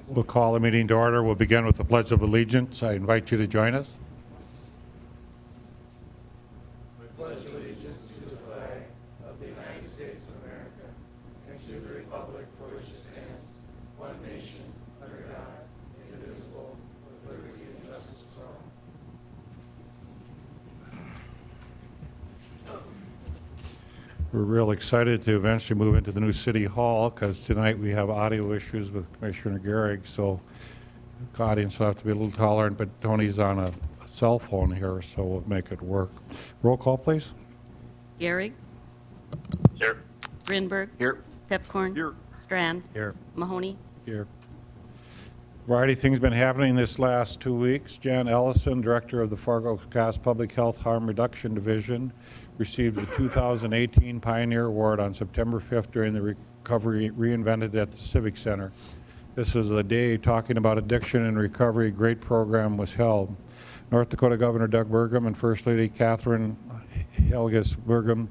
We'll call the meeting to order. We'll begin with the Pledge of Allegiance. I invite you to join us. We're real excited to eventually move into the new City Hall because tonight we have audio issues with Commissioner Gehrig, so the audience will have to be a little tolerant, but Tony's on a cell phone here, so we'll make it work. Roll call, please. Gehrig. Here. Grinberg. Here. Pepcorn. Here. Strand. Here. Mahoney. Here. Variety of things been happening this last 2 weeks. Jan Ellison, Director of the Fargo Gas Public Health Harm Reduction Division, received the 2018 Pioneer Award on September 5th during the Recovery Reinvented at the Civic Center. This is a day talking about addiction and recovery. A great program was held. North Dakota Governor Doug Burgum and First Lady Catherine Helges Burgum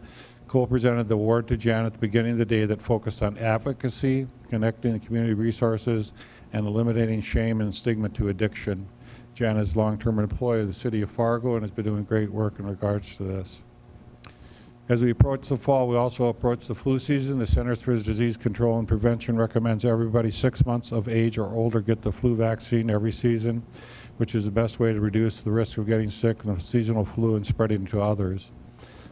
co-presented the award to Jan at the beginning of the day that focused on advocacy, connecting the community resources, and eliminating shame and stigma to addiction. Jan is a long-term employee of the City of Fargo and has been doing great work in regards to this. As we approach the fall, we also approach the flu season. The Centers for Disease Control and Prevention recommends everybody 6 months of age or older get the flu vaccine every season, which is the best way to reduce the risk of getting sick and the seasonal flu and spreading to others.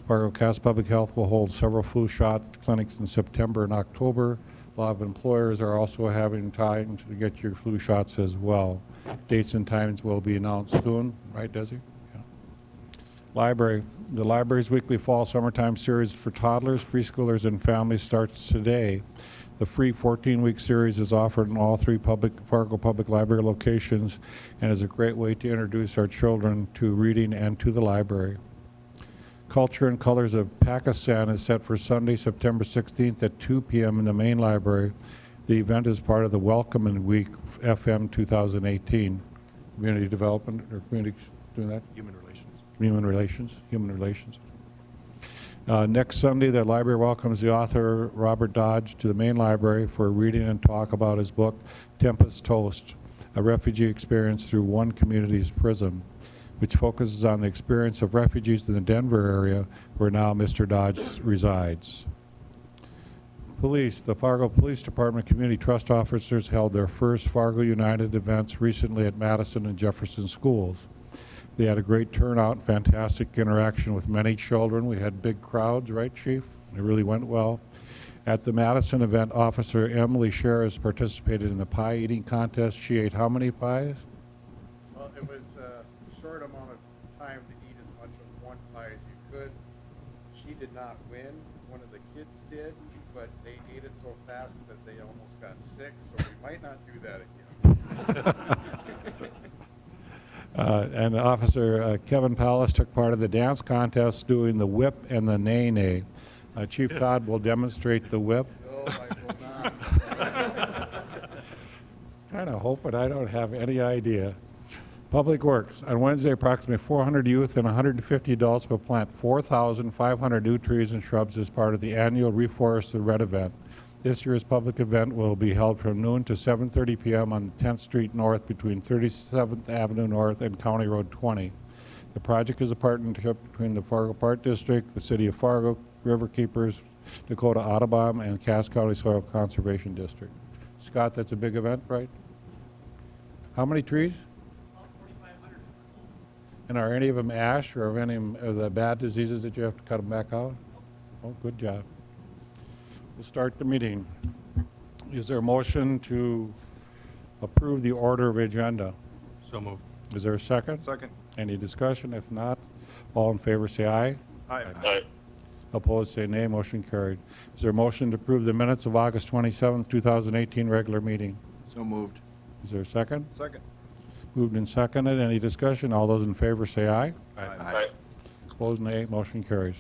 Fargo Cass Public Health will hold several flu shot clinics in September and October. A lot of employers are also having time to get your flu shots as well. Dates and times will be announced soon, right, Desi? Yeah. Library. The library's weekly fall summertime series for toddlers, preschoolers, and families starts today. The free 14-week series is offered in all 3 Fargo Public Library locations and is a great way to introduce our children to reading and to the library. Culture and Colors of Pakistan is set for Sunday, September 16th at 2 p.m. in the main library. The event is part of the Welcoming Week FM 2018. Community Development, or community doing that? Human Relations. Human Relations. Next Sunday, the library welcomes the author Robert Dodge to the main library for a reading and talk about his book, Tempest Toast, a refugee experience through one community's prism, which focuses on the experience of refugees in the Denver area where now Mr. Dodge resides. Police. The Fargo Police Department Community Trust Officers held their first Fargo United events recently at Madison and Jefferson schools. They had a great turnout, fantastic interaction with many children. We had big crowds, right, Chief? It really went well. At the Madison event, Officer Emily Sherris participated in the pie eating contest. She ate how many pies? Well, it was a short amount of time to eat as much of one pie as you could. She did not win. One of the kids did, but they ate it so fast that they almost got sick, so we might not do that again. And Officer Kevin Pallas took part of the dance contest doing the whip and the nay-nay. Chief Todd will demonstrate the whip. No, I will not. Kind of hoping I don't have any idea. Public Works. On Wednesday, approximately 400 youth and 150 adults will plant 4,500 new trees and shrubs as part of the annual Reforest the Red event. This year's public event will be held from noon to 7:30 p.m. on 10th Street North between 37th Avenue North and County Road 20. The project is a partnership between the Fargo Park District, the City of Fargo, Riverkeepers, Dakota Audubon, and Cass County Soil Conservation District. Scott, that's a big event, right? How many trees? All 4,500. And are any of them ash, or are any of the bad diseases that you have to cut them back out? Oh, good job. We'll start the meeting. Is there a motion to approve the order of agenda? So moved. Is there a second? Second. Any discussion? If not, all in favor say aye. Aye. Aye. Opposed say nay. Motion carried. Is there a motion to approve the minutes of August 27th, 2018 regular meeting? So moved. Is there a second? Second. Moved and seconded. Any discussion? All those in favor say aye. Aye. Opposed nay. Motion carries.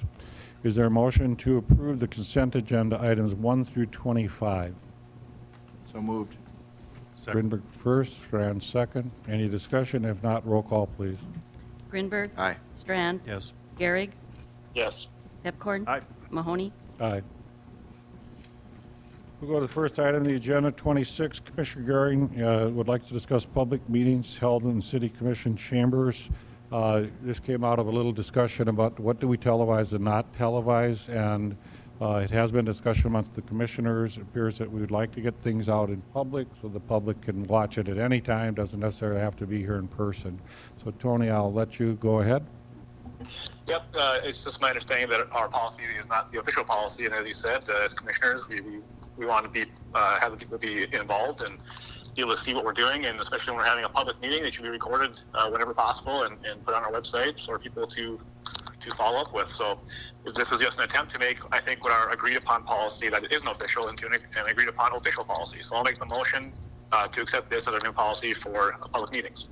Is there a motion to approve the consent agenda items 1 through 25? So moved. Grinberg first, Strand second. Any discussion? If not, roll call, please. Grinberg. Aye. Strand. Yes. Gehrig. Yes. Pepcorn. Aye. Mahoney. Aye. We'll go to the first item on the agenda, 26. Commissioner Goering would like to discuss public meetings held in city commission chambers. This came out of a little discussion about what do we televise and not televise, and it has been discussion amongst the commissioners. It appears that we would like to get things out in public so the public can watch it at any time, doesn't necessarily have to be here in person. So Tony, I'll let you go ahead. Yep, it's just my understanding that our policy is not the official policy, and as you said, as commissioners, we want to be have the people be involved and be able to see what we're doing, and especially when we're having a public meeting, it should be recorded whenever possible and put on our website for people to follow up with. So this is just an attempt to make, I think, what our agreed upon policy that isn't official into an agreed upon official policy. So I'll make the motion to accept this as our new policy for public meetings.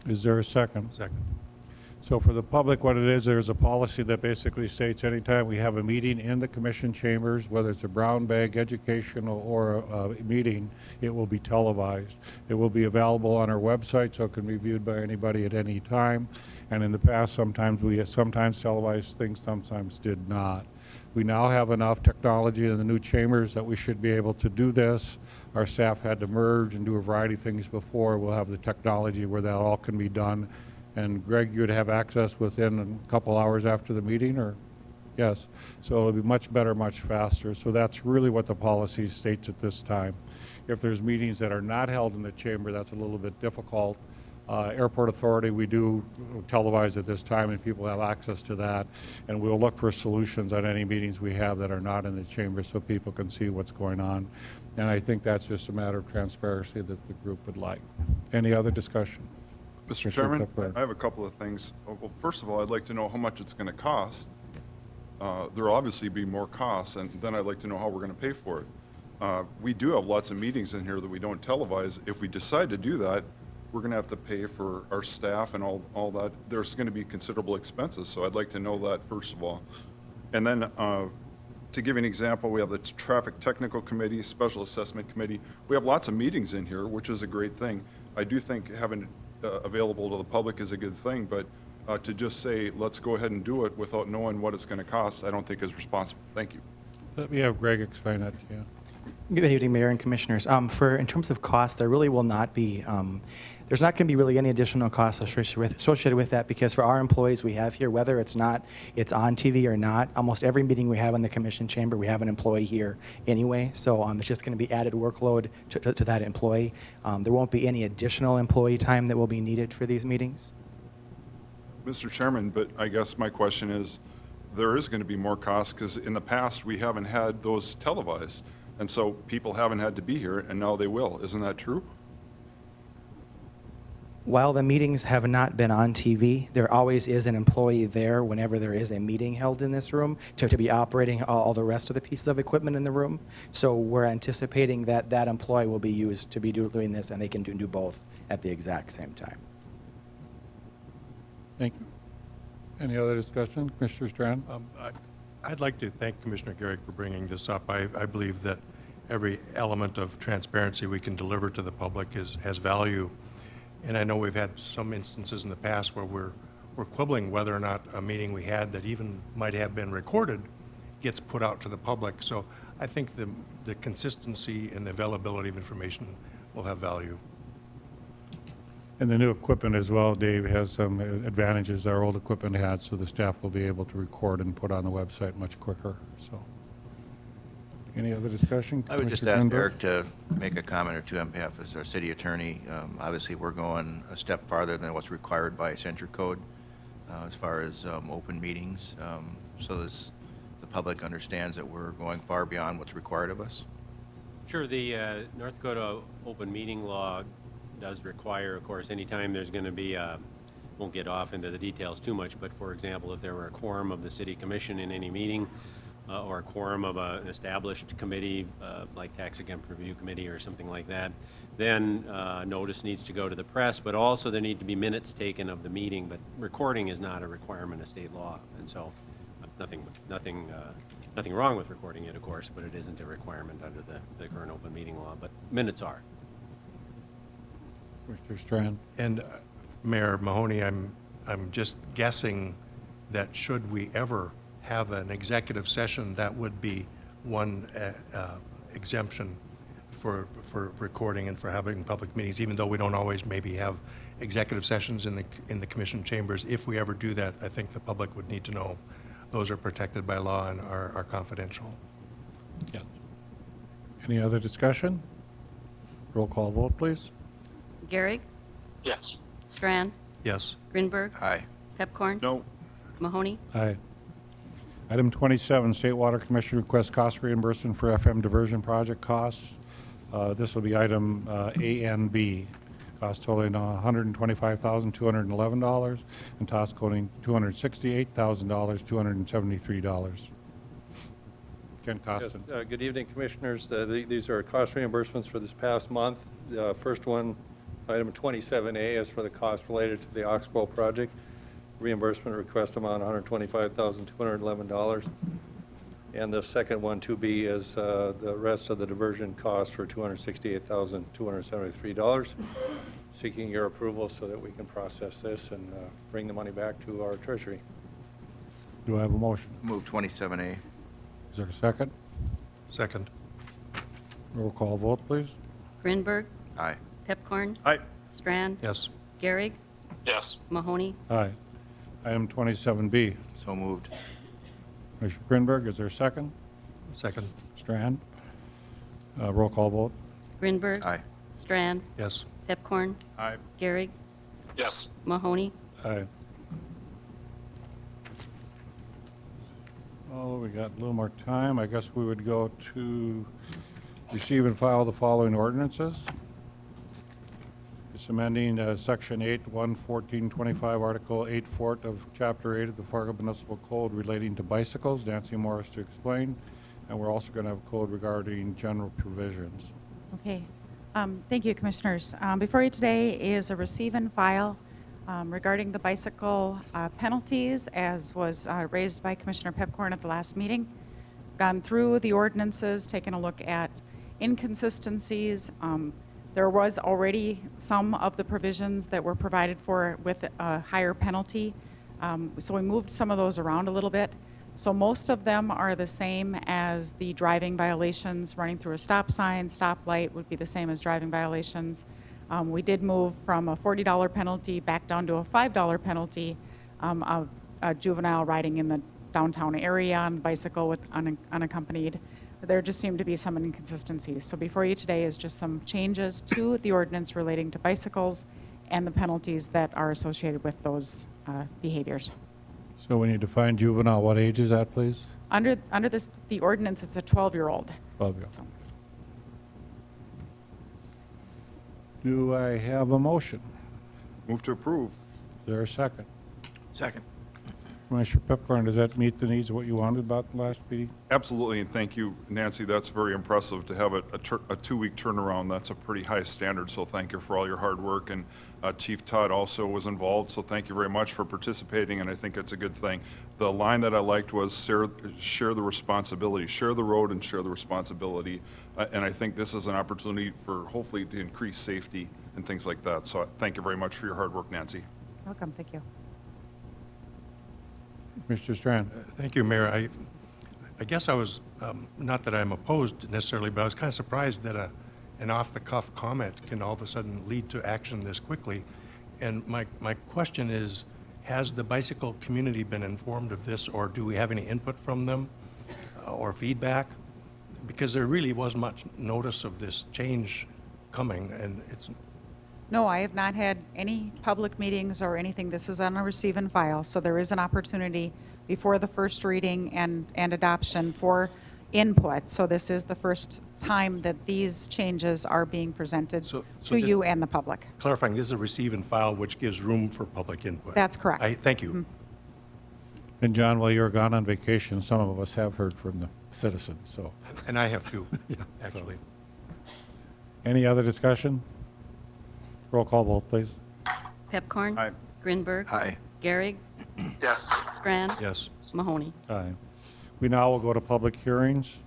Is there a second? Second. So for the public, what it is, there's a policy that basically states anytime we have a meeting in the commission chambers, whether it's a brown bag, educational, or a meeting, it will be televised. It will be available on our website, so it can be viewed by anybody at any time. And in the past, sometimes we televised things, sometimes did not. We now have enough technology in the new chambers that we should be able to do this. Our staff had to merge and do a variety of things before. We'll have the technology where that all can be done. And Greg, you'd have access within a couple hours after the meeting, or? Yes. So it'll be much better, much faster. So that's really what the policy states at this time. If there's meetings that are not held in the chamber, that's a little bit difficult. Airport Authority, we do televise at this time, and people have access to that. And we'll look for solutions on any meetings we have that are not in the chamber so people can see what's going on. And I think that's just a matter of transparency that the group would like. Any other discussion? Mr. Chairman, I have a couple of things. Well, first of all, I'd like to know how much it's going to cost. There'll obviously be more costs, and then I'd like to know how we're going to pay for it. We do have lots of meetings in here that we don't televise. If we decide to do that, we're going to have to pay for our staff and all that. There's going to be considerable expenses, so I'd like to know that first of all. And then to give you an example, we have the Traffic Technical Committee, Special Assessment Committee. We have lots of meetings in here, which is a great thing. I do think having it available to the public is a good thing, but to just say, let's go ahead and do it without knowing what it's going to cost, I don't think is responsible. Thank you. Let me have Greg explain that to you. Good evening, Mayor and Commissioners. In terms of cost, there really will not be, there's not going to be really any additional costs associated with that, because for our employees we have here, whether it's on TV or not, almost every meeting we have in the commission chamber, we have an employee here anyway. So it's just going to be added workload to that employee. There won't be any additional employee time that will be needed for these meetings. Mr. Chairman, but I guess my question is, there is going to be more costs because in the past we haven't had those televised. And so people haven't had to be here, and now they will. Isn't that true? While the meetings have not been on TV, there always is an employee there whenever there is a meeting held in this room to be operating all the rest of the pieces of equipment in the room. So we're anticipating that that employee will be used to be doing this, and they can do both at the exact same time. Thank you. Any other discussion? Commissioner Strand? I'd like to thank Commissioner Garrick for bringing this up. I believe that every element of transparency we can deliver to the public has value. And I know we've had some instances in the past where we're quibbling whether or not a meeting we had that even might have been recorded gets put out to the public. So I think the consistency and the availability of information will have value. And the new equipment as well, Dave, has some advantages our old equipment had, so the staff will be able to record and put on the website much quicker. So, any other discussion? I would just Commissioner ask Greenberg? Eric to make a comment or two on behalf of our city attorney. Obviously, we're going a step farther than what's required by Century Code as far as open meetings, so as the public understands that we're going far beyond what's required of us. Sure, the North Dakota open meeting law does require, of course, anytime there's going to be, won't get off into the details too much, but for example, if there were a quorum of the city commission in any meeting, or a quorum of an established committee, like tax exempt review committee or something like that, then notice needs to go to the press, but also there need to be minutes taken of the meeting, but recording is not a requirement of state law, and so nothing wrong with recording it, of course, but it isn't a requirement under the current open meeting law, but minutes are. Mr. Strand? And Mayor Mahoney, I'm just guessing that should we ever have an executive session, that would be one exemption for recording and for having public meetings, even though we don't always maybe have executive sessions in the commission chambers. If we ever do that, I think the public would need to know those are protected by law and are confidential. Yes. Any other discussion? Roll call vote, please. Gehrig, Yes. Strand, Yes. Grinberg, Aye. Pepcorn, No. Mahoney, Aye. Item 27, State Water Commission requests cost reimbursement for FM diversion project costs. This will be item A and B. Cost totaling $125,211 and cost totaling $268,273. Ken Costin. Yes, good evening, Commissioners. These are cost reimbursements for this past month. The first one, item 27A, is for the cost related to the Oxbow project. Reimbursement request amount $125,211. And the second one, 2B, is the rest of the diversion cost for $268,273. Seeking your approval so that we can process this and bring the money back to our treasury. Do I have a motion? Move 27A. Is there a second? Second. Roll call vote, please. Grinberg, Aye. Pepcorn, Aye. Strand, Yes. Gehrig, Yes. Mahoney, Aye. Item 27B. So moved. Commissioner Grinberg, is there a second? Second. Strand? Roll call vote. Grinberg, Aye. Strand, Yes. Pepcorn, Aye. Gehrig, Yes. Mahoney, Aye. Oh, we got a little more time. I guess we would go to receive and file the following ordinances. It's amending Section 8, 11425, Article 8 Fort of Chapter 8 of the Fargo Municipal Code relating to bicycles. Nancy Morris to explain. And we're also going to have a code regarding general provisions. Okay. Thank you, Commissioners. Before you today is a receive and file regarding the bicycle penalties, as was raised by Commissioner Pepcorn at the last meeting. Gone through the ordinances, taken a look at inconsistencies. There was already some of the provisions that were provided for with a higher penalty. So we moved some of those around a little bit. So most of them are the same as the driving violations. Running through a stop sign, stoplight would be the same as driving violations. We did move from a $40 penalty back down to a $5 penalty of a juvenile riding in the downtown area on a bicycle with unaccompanied. There just seemed to be some inconsistencies. So before you today is just some changes to the ordinance relating to bicycles and the penalties that are associated with those behaviors. So when you define juvenile, what age is that, please? Under the ordinance, it's a 12-year-old. 12-year-old. So, Do I have a motion? Move to approve. Is there a second? Second. Commissioner Pepcorn, does that meet the needs of what you wanted about the last meeting? Absolutely, and thank you, Nancy. That's very impressive to have a 2-week turnaround. That's a pretty high standard, so thank you for all your hard work. And Chief Todd also was involved, so thank you very much for participating, and I think it's a good thing. The line that I liked was share the responsibility, share the road and share the responsibility. And I think this is an opportunity for hopefully to increase safety and things like that. So thank you very much for your hard work, Nancy. welcome. Thank you. Mr. Strand? Thank you, Mayor. I guess I was, not that I'm opposed necessarily, but I was kind of surprised that an off-the-cuff comment can all of a sudden lead to action this quickly. And my question is, has the bicycle community been informed of this, or do we have any input from them or feedback? Because there really wasn't much notice of this change coming, and it's... No, I have not had any public meetings or anything. This is on a receive and file, so there is an opportunity before the first reading and adoption for input. So this is the first time that these changes are being presented So to this- you and the public. Clarifying, this is a receive and file, which gives room for public input. That's correct. Thank you. Mhm. And John, while you were gone on vacation, some of us have heard from the citizens, so. And I have too, actually. Any other discussion? Roll call vote, please. Pepcorn, Aye. Grinberg, Aye. Gehrig, Yes. Strand, Yes. Mahoney. Aye. We now will go to public hearings.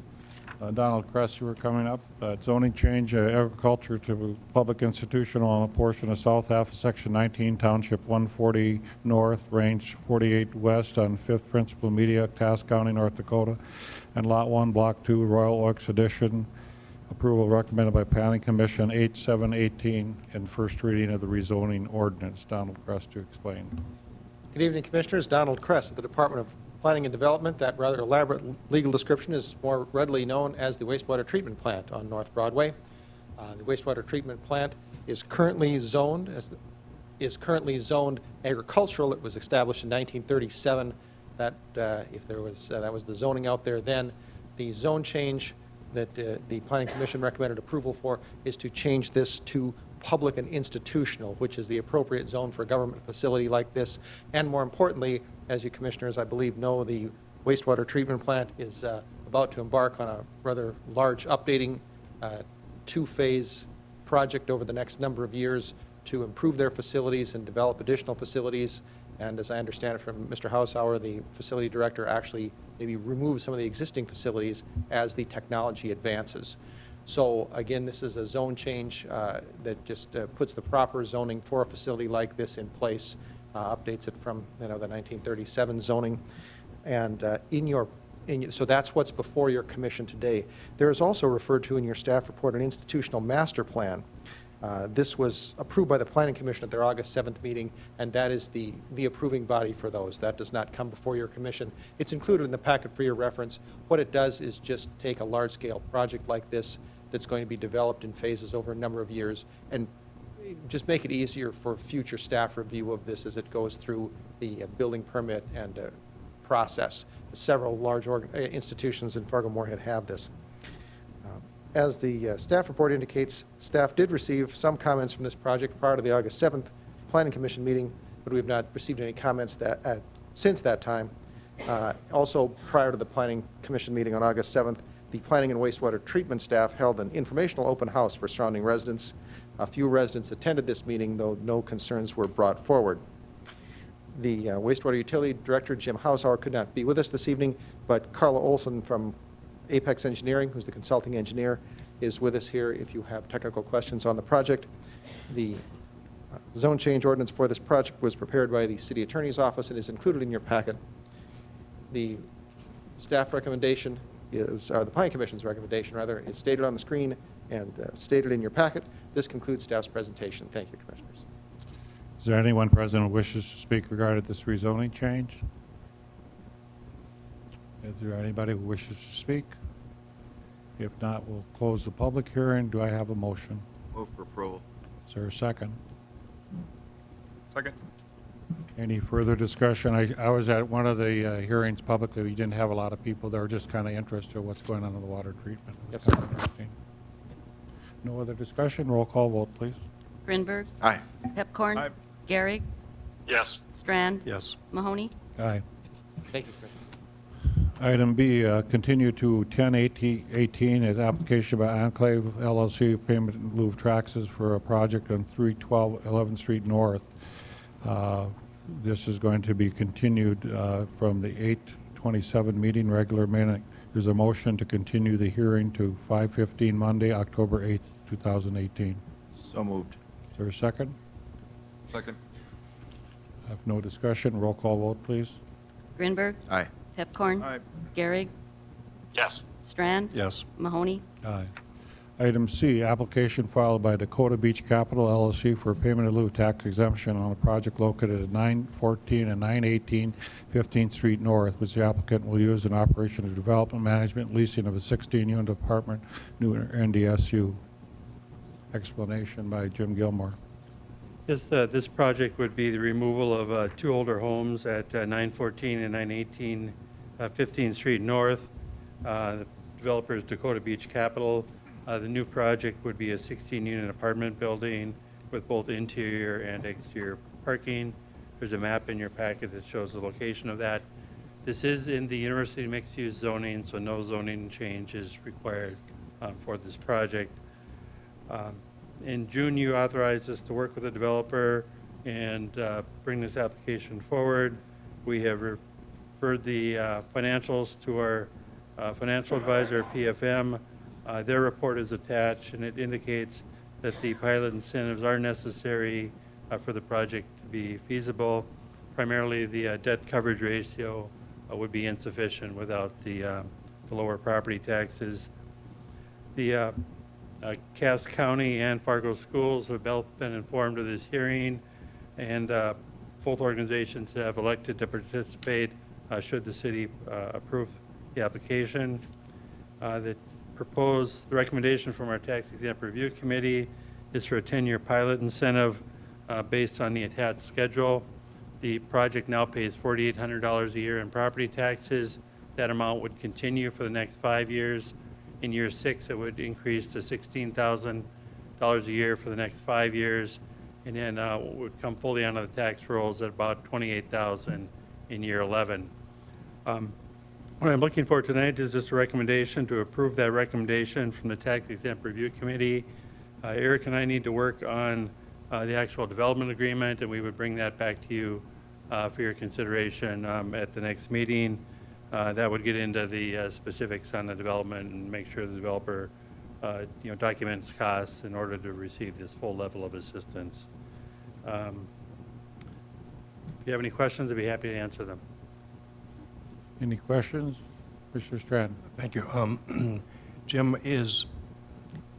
Donald Kress, you were coming up. Zoning change agriculture to public institutional on a portion of south half of Section 19, Township 140 North, Range 48 West on 5th Principal Media, Cass County, North Dakota, and Lot 1, Block 2, Royal Oaks Edition, Approval recommended by Planning Commission 8/7/18 and first reading of the rezoning ordinance. Donald Crest to explain. Good evening, Commissioners. Donald Kress of the Department of Planning and Development. That rather elaborate legal description is more readily known as the wastewater treatment plant on North Broadway. The wastewater treatment plant is currently zoned agricultural. It was established in 1937. That that was the zoning out there then. The zone change that the Planning Commission recommended approval for is to change this to public and institutional, which is the appropriate zone for a government facility like this. And more importantly, as you commissioners, I believe, know, the wastewater treatment plant is about to embark on a rather large updating two-phase project over the next number of years to improve their facilities and develop additional facilities. And as I understand it from Mr. Hausauer, the facility director actually maybe remove some of the existing facilities as the technology advances. So again, this is a zone change that just puts the proper zoning for a facility like this in place, updates it from the 1937 zoning. And so that's what's before your commission today. There is also referred to in your staff report an institutional master plan. This was approved by the Planning Commission at their August 7th meeting, and that is the approving body for those. That does not come before your commission. It's included in the packet for your reference. What it does is just take a large-scale project like this that's going to be developed in phases over a number of years and just make it easier for future staff review of this as it goes through the building permit and process. Several large institutions in Fargo-Moorhead have this. As the staff report indicates, staff did receive some comments from this project prior to the August 7th Planning Commission meeting, but we have not received any comments since that time. Also, prior to the Planning Commission meeting on August 7th, the Planning and Wastewater Treatment staff held an informational open house for surrounding residents. A few residents attended this meeting, though no concerns were brought forward. The Wastewater Utility Director, Jim Hausauer, could not be with us this evening, but Carla Olson from Apex Engineering, who's the consulting engineer, is with us here if you have technical questions on the project. The zone change ordinance for this project was prepared by the City Attorney's Office and is included in your packet. The staff recommendation is, or the Planning Commission's recommendation, rather, is stated on the screen and stated in your packet. This concludes staff's presentation. Thank you, Commissioners. Is there anyone present who wishes to speak regarding this rezoning change? Is there anybody who wishes to speak? If not, we'll close the public hearing. Do I have a motion? Move for approval. Is there a second? Second. Any further discussion? I was at one of the hearings publicly. We didn't have a lot of people. They were just kind of interested in what's going on in the water treatment. Yes, Kind sir. of interesting. No other discussion? Roll call vote, please. Grinberg, Aye. Pepcorn. Aye. Gehrig, Yes. Strand, Yes. Mahoney. Aye. Thank you, Commissioner. Item B, continue to 10/18 is application by Enclave LLC, payment in lieu of taxes for a project on 312 11th Street North. This is going to be continued from the 8/27 meeting, regular minute. There's a motion to continue the hearing to 5/15 Monday, October 8th, 2018. So moved. Is there a second? Second. Have no discussion. Roll call vote, please. Grinberg, Aye. Pepcorn. Aye. Gehrig, Yes. Strand, Yes. Mahoney. Aye. Item C, application filed by Dakota Beach Capital LLC for payment in lieu of tax exemption on a project located at 914 and 918 15th Street North, which the applicant will use in operation of development management leasing of a 16-unit apartment, new NDSU. Explanation by Jim Gilmore. This project would be the removal of two older homes at 914 and 918 15th Street North. The developer is Dakota Beach Capital. The new project would be a 16-unit apartment building with both interior and exterior parking. There's a map in your packet that shows the location of that. This is in the University mixed-use zoning, so no zoning change is required for this project. In June, you authorized us to work with the developer and bring this application forward. We have referred the financials to our financial advisor, PFM. Their report is attached, and it indicates that the pilot incentives are necessary for the project to be feasible. Primarily, the debt coverage ratio would be insufficient without the lower property taxes. The Cass County and Fargo Schools have both been informed of this hearing, and both organizations have elected to participate should the city approve the application. The recommendation from our tax exempt review committee is for a 10-year pilot incentive based on the attached schedule. The project now pays $4,800 a year in property taxes. That amount would continue for the next 5 years. In year 6, it would increase to $16,000 a year for the next 5 years, and then would come fully onto the tax rolls at about $28,000 in year 11. What I'm looking for tonight is just a recommendation to approve that recommendation from the Tax Exempt Review Committee. Eric and I need to work on the actual development agreement, and we would bring that back to you for your consideration at the next meeting. That would get into the specifics on the development and make sure the developer documents costs in order to receive this full level of assistance. If you have any questions, I'd be happy to answer them. Any questions? Mr. Stratton? Thank you. Jim, is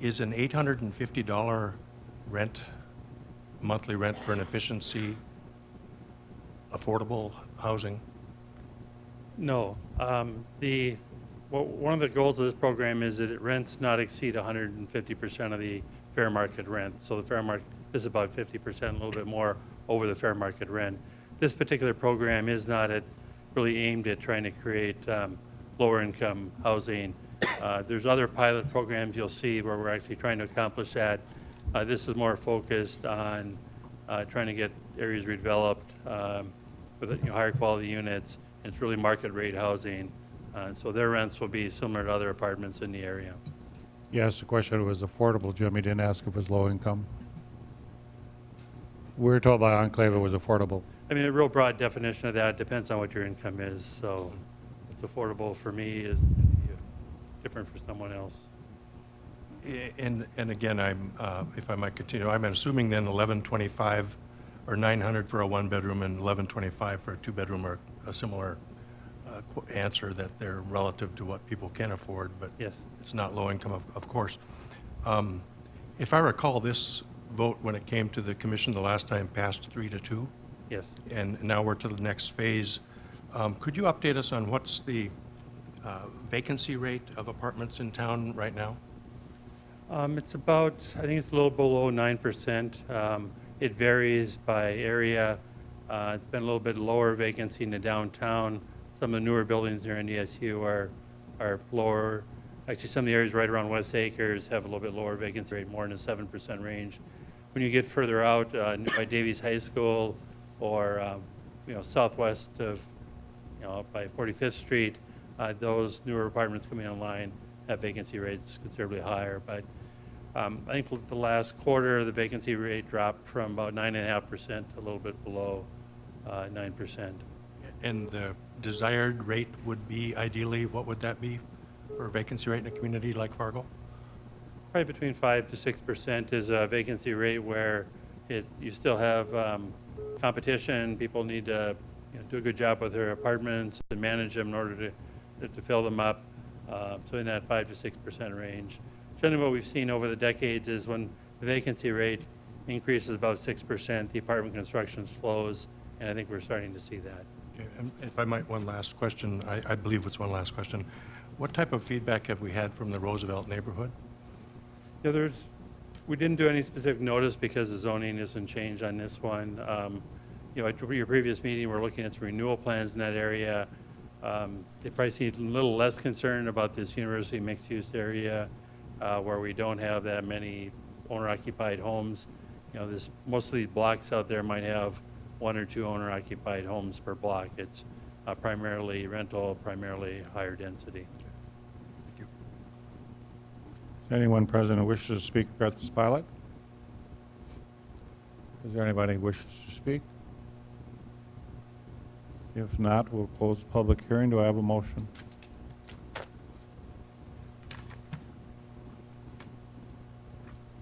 an $850 monthly rent for an efficiency affordable housing? No. One of the goals of this program is that it rents not exceed 150% of the fair market rent. So the fair market is about 50%, a little bit more over the fair market rent. This particular program is not really aimed at trying to create lower income housing. There's other pilot programs you'll see where we're actually trying to accomplish that. This is more focused on trying to get areas redeveloped with higher quality units. It's really market rate housing. So their rents will be similar to other apartments in the area. Yes, the question was affordable, Jim. He didn't ask if it was low income. We were told by Enclave it was affordable. I mean, a real broad definition of that depends on what your income is. So what's affordable for me is different for someone else. And again, if I might continue, I'm assuming then 1125 or 900 for a one bedroom and 1125 for a two bedroom are a similar answer, that they're relative to what people can afford, but Yes. it's not low income, of course. If I recall, this vote when it came to the commission the last time passed 3-2. Yes. And now we're to the next phase. Could you update us on what's the vacancy rate of apartments in town right now? It's about, I think it's a little below 9%. It varies by area. It's been a little bit lower vacancy in the downtown. Some of the newer buildings near NDSU are lower. Actually, some of the areas right around West Acres have a little bit lower vacancy rate, more in the 7% range. When you get further out by Davies High School or southwest of by 45th Street, those newer apartments coming online have vacancy rates considerably higher. But I think for the last quarter, the vacancy rate dropped from about 9.5% to a little bit below 9%. And the desired rate would be, ideally, what would that be for a vacancy rate in a community like Fargo? Probably between 5 to 6% is a vacancy rate where you still have competition. People need to do a good job with their apartments and manage them in order to fill them up. So in that 5 to 6% range. Generally what we've seen over the decades is when the vacancy rate increases about 6%, the apartment construction slows, and I think we're starting to see that. Okay, and if I might, one last question. I believe it's one last question. What type of feedback have we had from the Roosevelt neighborhood? Yeah, we didn't do any specific notice because the zoning isn't changed on this one. At your previous meeting, we're looking at some renewal plans in that area. They probably seem a little less concerned about this university mixed-use area where we don't have that many owner-occupied homes. Most of these blocks out there might have 1 or 2 owner-occupied homes per block. It's primarily rental, primarily higher density. Thank you. Is anyone present who wishes to speak about this pilot? Is there anybody who wishes to speak? If not, we'll close the public hearing. Do I have a motion?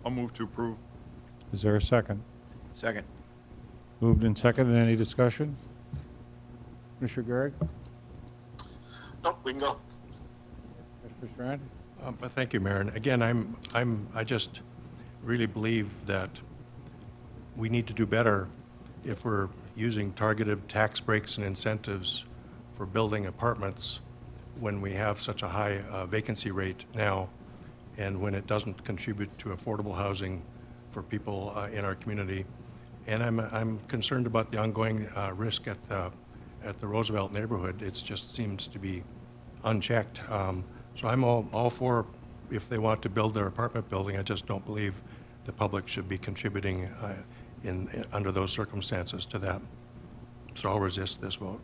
I'll move to approve. Is there a second? Second. Moved and seconded. Any discussion? Mr. Gehrig? Nope, we can go. Mr. Strand? Thank you, Mayor. And again, I just really believe that we need to do better if we're using targeted tax breaks and incentives for building apartments when we have such a high vacancy rate now, and when it doesn't contribute to affordable housing for people in our community. And I'm concerned about the ongoing risk at the Roosevelt neighborhood. It just seems to be unchecked. So I'm all for if they want to build their apartment building. I just don't believe the public should be contributing under those circumstances to that. So I'll resist this vote.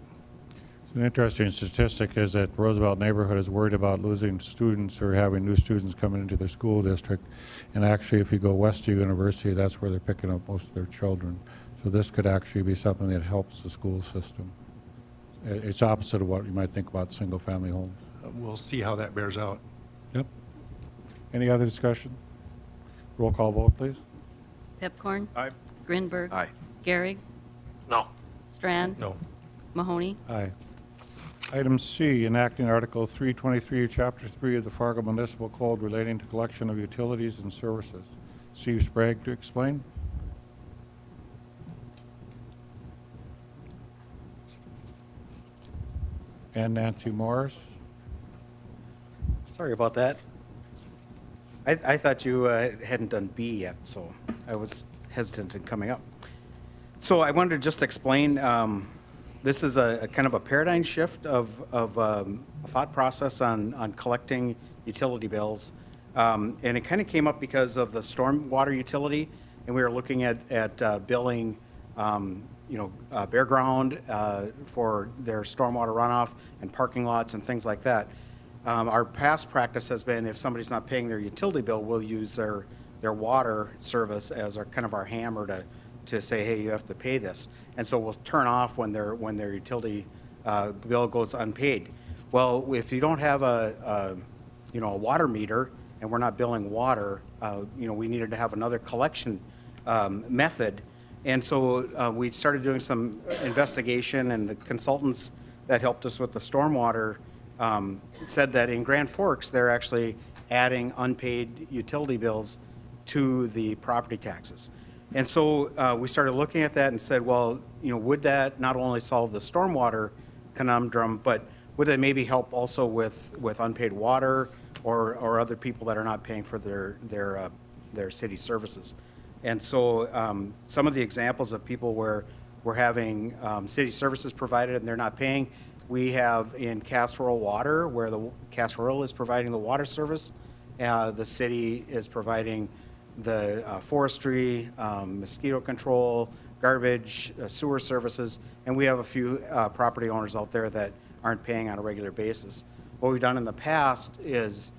An interesting statistic is that Roosevelt neighborhood is worried about losing students or having new students coming into their school district. And actually, if you go west to University, that's where they're picking up most of their children. So this could actually be something that helps the school system. It's opposite of what you might think about single-family homes. We'll see how that bears out. Yep. Any other discussion? Roll call vote, please. Pepcorn? Aye. Grinberg? Aye. Gehrig? No. Strand? No. Mahoney? Aye. Item C, enacting Article 323, Chapter 3 of the Fargo Municipal Code relating to collection of utilities and services. Steve Sprague to explain. And Nancy Morris. Sorry about that. I thought you hadn't done B yet, so I was hesitant in coming up. So I wanted to just explain, this is a kind of a paradigm shift of a thought process on collecting utility bills. And it kind of came up because of the stormwater utility, and we were looking at billing, bare ground for their stormwater runoff and parking lots and things like that. Our past practice has been if somebody's not paying their utility bill, we'll use their water service as kind of our hammer to say, hey, you have to pay this. And so we'll turn off when their utility bill goes unpaid. Well, if you don't have a water meter and we're not billing water, we needed to have another collection method. And so we started doing some investigation, and the consultants that helped us with the stormwater said that in Grand Forks, they're actually adding unpaid utility bills to the property taxes. And so we started looking at that and said, well, would that not only solve the stormwater conundrum, but would it maybe help also with unpaid water or other people that are not paying for their city services? And so some of the examples of people where we're having city services provided and they're not paying, we have in Casserole Water, where the Casserole is providing the water service. The city is providing the forestry, mosquito control, garbage, sewer services, and we have a few property owners out there that aren't paying on a regular basis. What we've done in the past is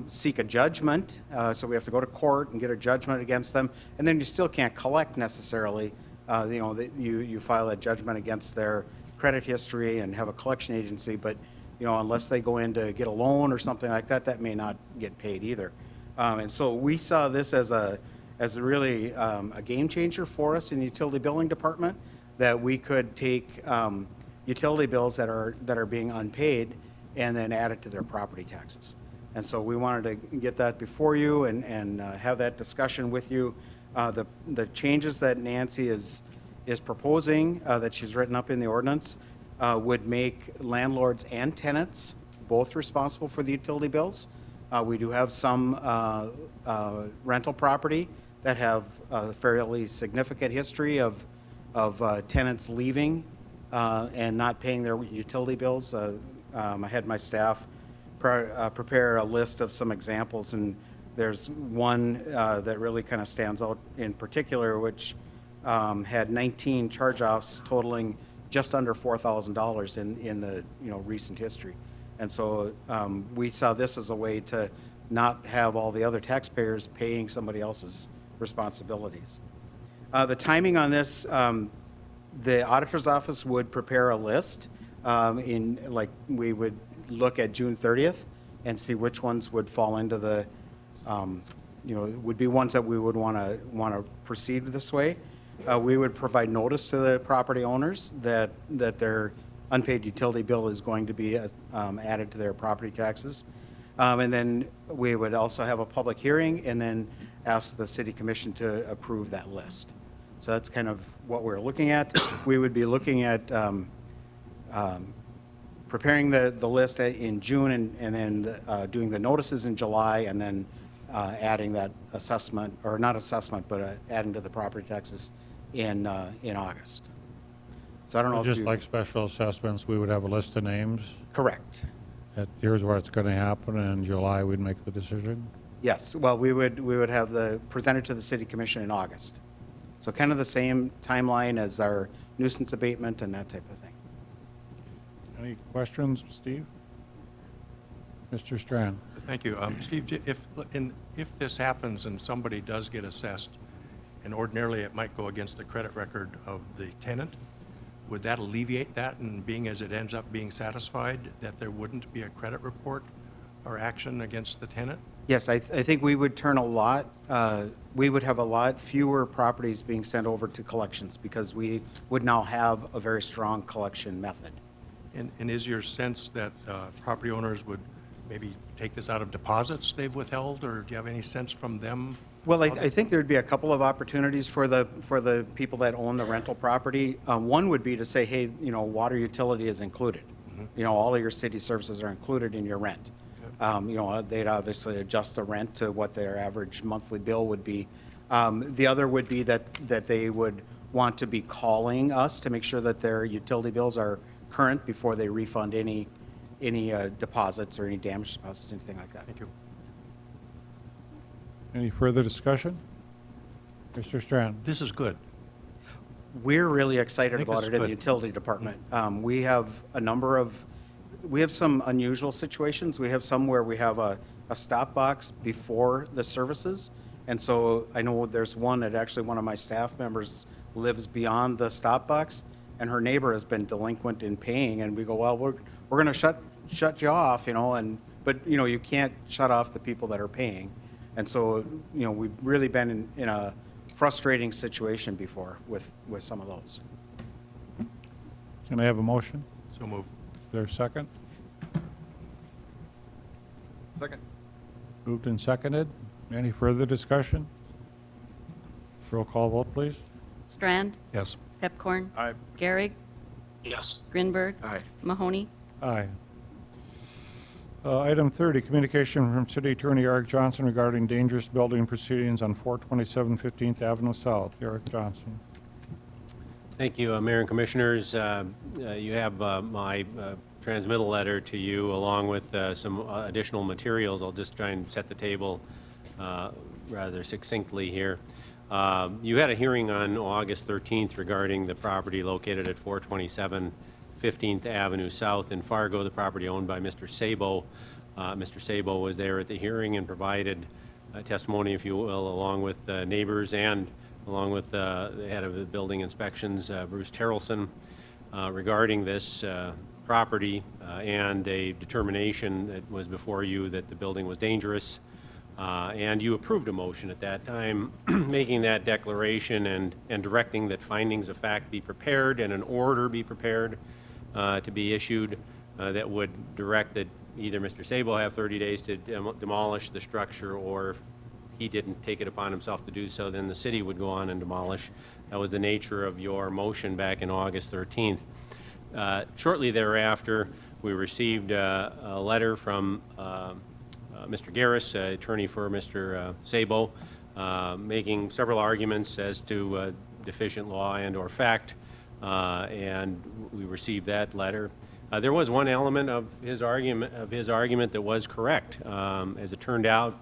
seek a judgment, so we have to go to court and get a judgment against them, and then you still can't collect necessarily. You file a judgment against their credit history and have a collection agency, but unless they go in to get a loan or something like that, that may not get paid either. And so we saw this as a really a game changer for us in the utility billing department, that we could take utility bills that are being unpaid and then add it to their property taxes. And so we wanted to get that before you and have that discussion with you. The changes that Nancy is proposing, that she's written up in the ordinance, would make landlords and tenants both responsible for the utility bills. We do have some rental property that have a fairly significant history of tenants leaving and not paying their utility bills. I had my staff prepare a list of some examples, and there's one that really kind of stands out in particular, which had 19 charge-offs totaling just under $4,000 in the recent history. And so we saw this as a way to not have all the other taxpayers paying somebody else's responsibilities. The timing on this, the auditor's office would prepare a list we would look at June 30th and see which ones would fall into the, would be ones that we would want to proceed this way. We would provide notice to the property owners that their unpaid utility bill is going to be added to their property taxes. And then we would also have a public hearing and then ask the city commission to approve that list. So that's kind of what we're looking at. We would be looking at preparing the list in June and then doing the notices in July and then adding that assessment, or not assessment, but adding to the property taxes in August. So I don't know if Just you... like special assessments, we would have a list of names. Correct. Here's where it's going to happen, and in July, we'd make the decision. Yes, well, we would have presented to the city commission in August. So kind of the same timeline as our nuisance abatement and that type of thing. Any questions, Steve? Mr. Strand? Thank you. Steve, if this happens and somebody does get assessed, and ordinarily it might go against the credit record of the tenant, would that alleviate that, and being as it ends up being satisfied, that there wouldn't be a credit report or action against the tenant? Yes, I think we would turn we would have a lot fewer properties being sent over to collections because we would now have a very strong collection method. And is your sense that property owners would maybe take this out of deposits they've withheld, or do you have any sense from them? Well, I think there'd be a couple of opportunities for the people that own the rental property. One would be to say, hey, water utility is included. All of your city services are included in your rent. They'd obviously adjust the rent to what their average monthly bill would be. The other would be that they would want to be calling us to make sure that their utility bills are current before they refund any deposits or any damage deposits, anything like that. Thank you. Any further discussion? Mr. Strand? This is good. We're really excited I think about it's it in the good. utility department. We have some unusual situations. We have some where we have a stop box before the services. And so I know there's one that actually one of my staff members lives beyond the stop box, and her neighbor has been delinquent in paying, and we go, well, we're going to shut you off, but you can't shut off the people that are paying. And so, we've really been in a frustrating situation before with some of those. Can I have a motion? So move. Is there a second? Second. Moved and seconded. Any further discussion? Roll call vote, please. Strand, Yes. Pepcorn, Aye. Gehrig, Yes. Grinberg, Aye. Mahoney. Aye. Item 30, communication from City Attorney Eric Johnson regarding dangerous building proceedings on 427 15th Avenue South. Eric Johnson. Thank you, Mayor and Commissioners. You have my transmittal letter to you along with some additional materials. I'll just try and set the table rather succinctly here. You had a hearing on August 13th regarding the property located at 427 15th Avenue South in Fargo, the property owned by Mr. Sabo. Mr. Sabo was there at the hearing and provided testimony, if you will, along with neighbors and along with the head of the building inspections, Bruce Terrelson, regarding this property and a determination that was before you that the building was dangerous. And you approved a motion at that time, making that declaration and directing that findings of fact be prepared and an order be prepared to be issued that would direct that either Mr. Sabo have 30 days to demolish the structure, or if he didn't take it upon himself to do so, then the city would go on and demolish. That was the nature of your motion back in August 13th. Shortly thereafter, we received a letter from Mr. Garris, attorney for Mr. Sabo, making several arguments as to deficient law and or fact, and we received that letter. There was one element of his argument that was correct. As it turned out,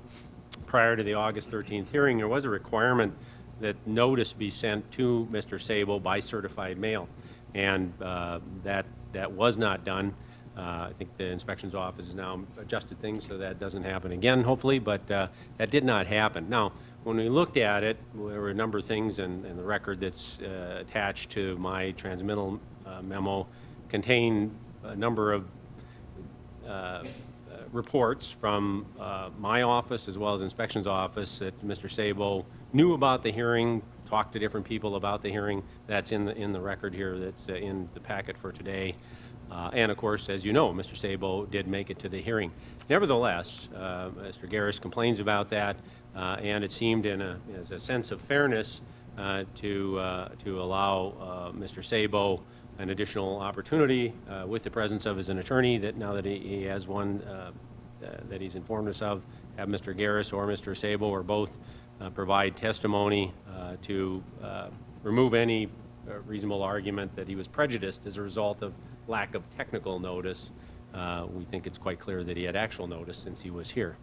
prior to the August 13th hearing, there was a requirement that notice be sent to Mr. Sabo by certified mail, and that was not done. I think the inspections office has now adjusted things so that doesn't happen again, hopefully, but that did not happen. Now, when we looked at it, there were a number of things, and the record that's attached to my transmittal memo contained a number of reports from my office as well as inspections office that Mr. Sabo knew about the hearing, talked to different people about the hearing. That's in the record here, that's in the packet for today. And of course, as you know, Mr. Sabo did make it to the hearing. Nevertheless, Mr. Garris complains about that, and it seemed as a sense of fairness to allow Mr. Sabo an additional opportunity with the presence of his attorney, that now that he has one that he's informed us of, have Mr. Garris or Mr. Sabo or both provide testimony to remove any reasonable argument that he was prejudiced as a result of lack of technical notice. We think it's quite clear that he had actual notice since he was here.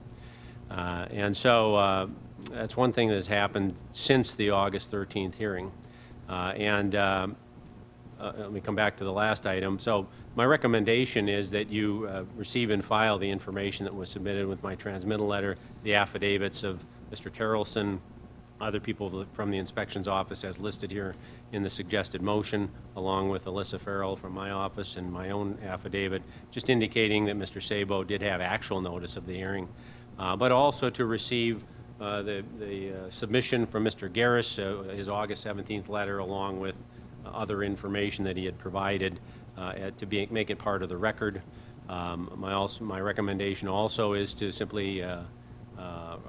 And so that's one thing that has happened since the August 13th hearing. Let me come back to the last item. So my recommendation is that you receive and file the information that was submitted with my transmittal letter, the affidavits of Mr. Terrellson, other people from the inspections office as listed here in the suggested motion, along with Alyssa Farrell from my office and my own affidavit, just indicating that Mr. Sabo did have actual notice of the hearing, but also to receive the submission from Mr. Garris, his August 17th letter, along with other information that he had provided to make it part of the record. My recommendation also is to simply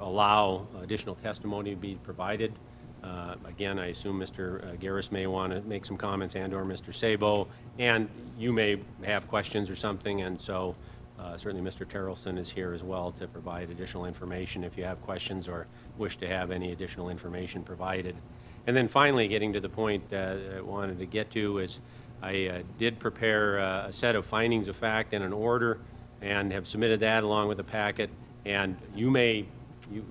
allow additional testimony to be provided. Again, I assume Mr. Garris may want to make some comments, and/or Mr. Sabo, and you may have questions or something, and so certainly Mr. Terrellson is here as well to provide additional information if you have questions or wish to have any additional information provided. And then finally, getting to the point that I wanted to get to, is I did prepare a set of findings of fact and an order, and have submitted that along with the packet. And you may,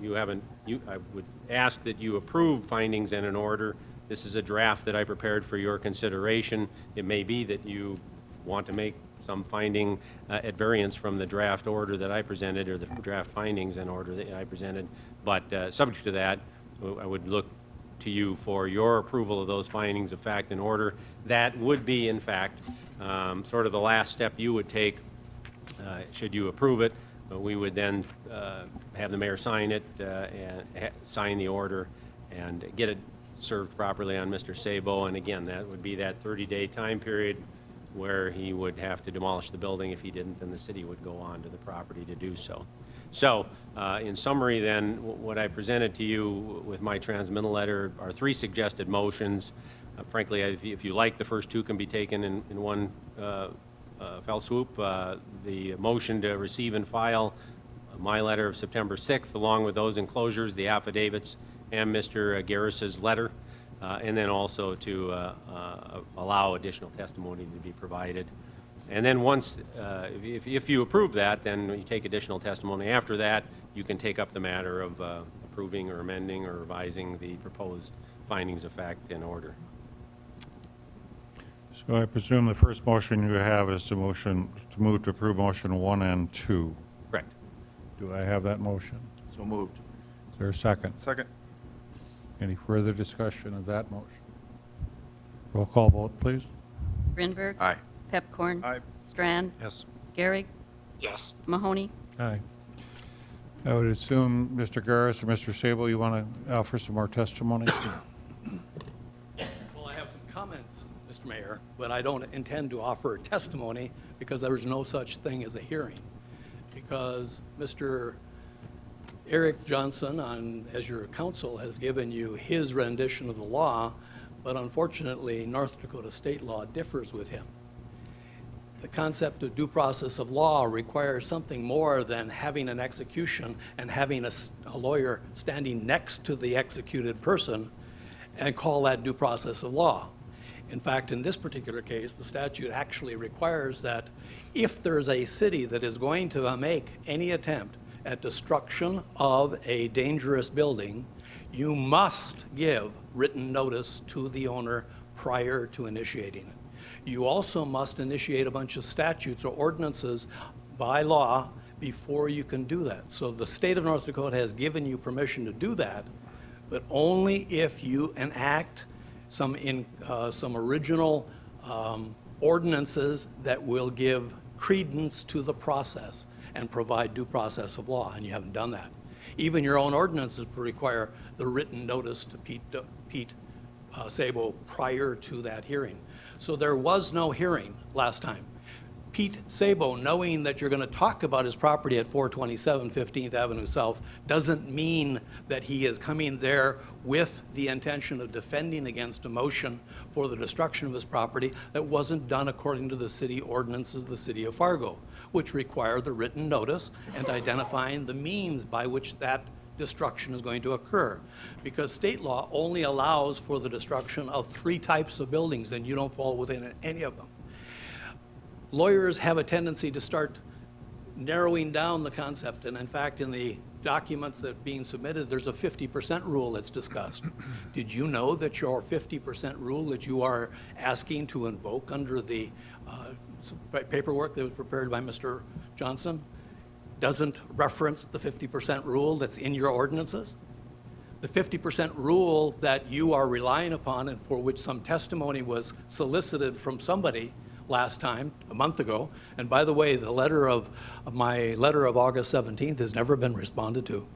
I would ask that you approve findings and an order. This is a draft that I prepared for your consideration. It may be that you want to make some finding at variance from the draft order that I presented, or the draft findings and order that I presented. But subject to that, I would look to you for your approval of those findings of fact and order. That would be, in fact, sort of the last step you would take should you approve it. We would then have the mayor sign it, and sign the order, and get it served properly on Mr. Sabo. And again, that would be that 30-day time period where he would have to demolish the building. If he didn't, then the city would go on to the property to do so. So, in summary then, what I presented to you with my transmittal letter are 3 suggested motions. Frankly, if you like, the first 2 can be taken in one fell swoop. The motion to receive and file my letter of September 6th, along with those enclosures, the affidavits, and Mr. Garris's letter, and then also to allow additional testimony to be provided. And then once, if you approve that, then you take additional testimony. After that, you can take up the matter of approving or amending or revising the proposed findings of fact and order. So I presume the first motion you have is to move to approve motion 1 and 2. Correct. Do I have that motion? So moved. Is there a second? Second. Any further discussion of that motion? Roll call vote, please. Grinberg. Aye. Pepcorn. Aye. Strand. Yes. Gehrig. Yes. Mahoney. Aye. I would assume, Mr. Garris or Mr. Sabo, you want to offer some more testimony? Well, I have some comments, Mr. Mayor, but I don't intend to offer testimony because there is no such thing as a hearing. Because Mr. Eric Johnson, as your counsel, has given you his rendition of the law, but unfortunately, North Dakota state law differs with him. The concept of due process of law requires something more than having an execution and having a lawyer standing next to the executed person and call that due process of law. In fact, in this particular case, the statute actually requires that if there's a city that is going to make any attempt at destruction of a dangerous building, you must give written notice to the owner prior to initiating it. You also must initiate a bunch of statutes or ordinances by law before you can do that. So the state of North Dakota has given you permission to do that, but only if you enact some original ordinances that will give credence to the process and provide due process of law, and you haven't done that. Even your own ordinances require the written notice to Pete Sabo prior to that hearing. So there was no hearing last time. Pete Sabo, knowing that you're going to talk about his property at 427 15th Avenue South, doesn't mean that he is coming there with the intention of defending against a motion for the destruction of his property that wasn't done according to the city ordinances of the city of Fargo, which require the written notice and identifying the means by which that destruction is going to occur. Because state law only allows for the destruction of 3 types of buildings, and you don't fall within any of them. Lawyers have a tendency to start narrowing down the concept, and in fact, in the documents that are being submitted, there's a 50% rule that's discussed. Did you know that your 50% rule that you are asking to invoke under the paperwork that was prepared by Mr. Johnson doesn't reference the 50% rule that's in your ordinances? The 50% rule that you are relying upon and for which some testimony was solicited from somebody last time, a month ago, and by the way, my letter of August 17th has never been responded to.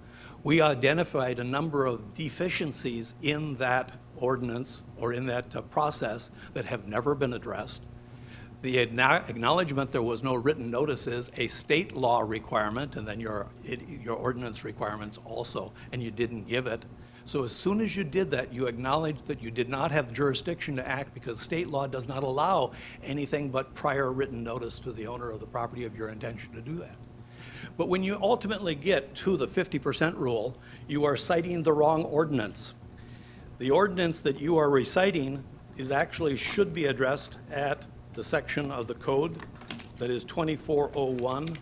We identified a number of deficiencies in that ordinance or in that process that have never been addressed. The acknowledgement there was no written notice is a state law requirement, and then your ordinance requirements also, and you didn't give it. So as soon as you did that, you acknowledged that you did not have jurisdiction to act because state law does not allow anything but prior written notice to the owner of the property of your intention to do that. But when you ultimately get to the 50% rule, you are citing the wrong ordinance. The ordinance that you are reciting is actually should be addressed at the section of the code that is 2401.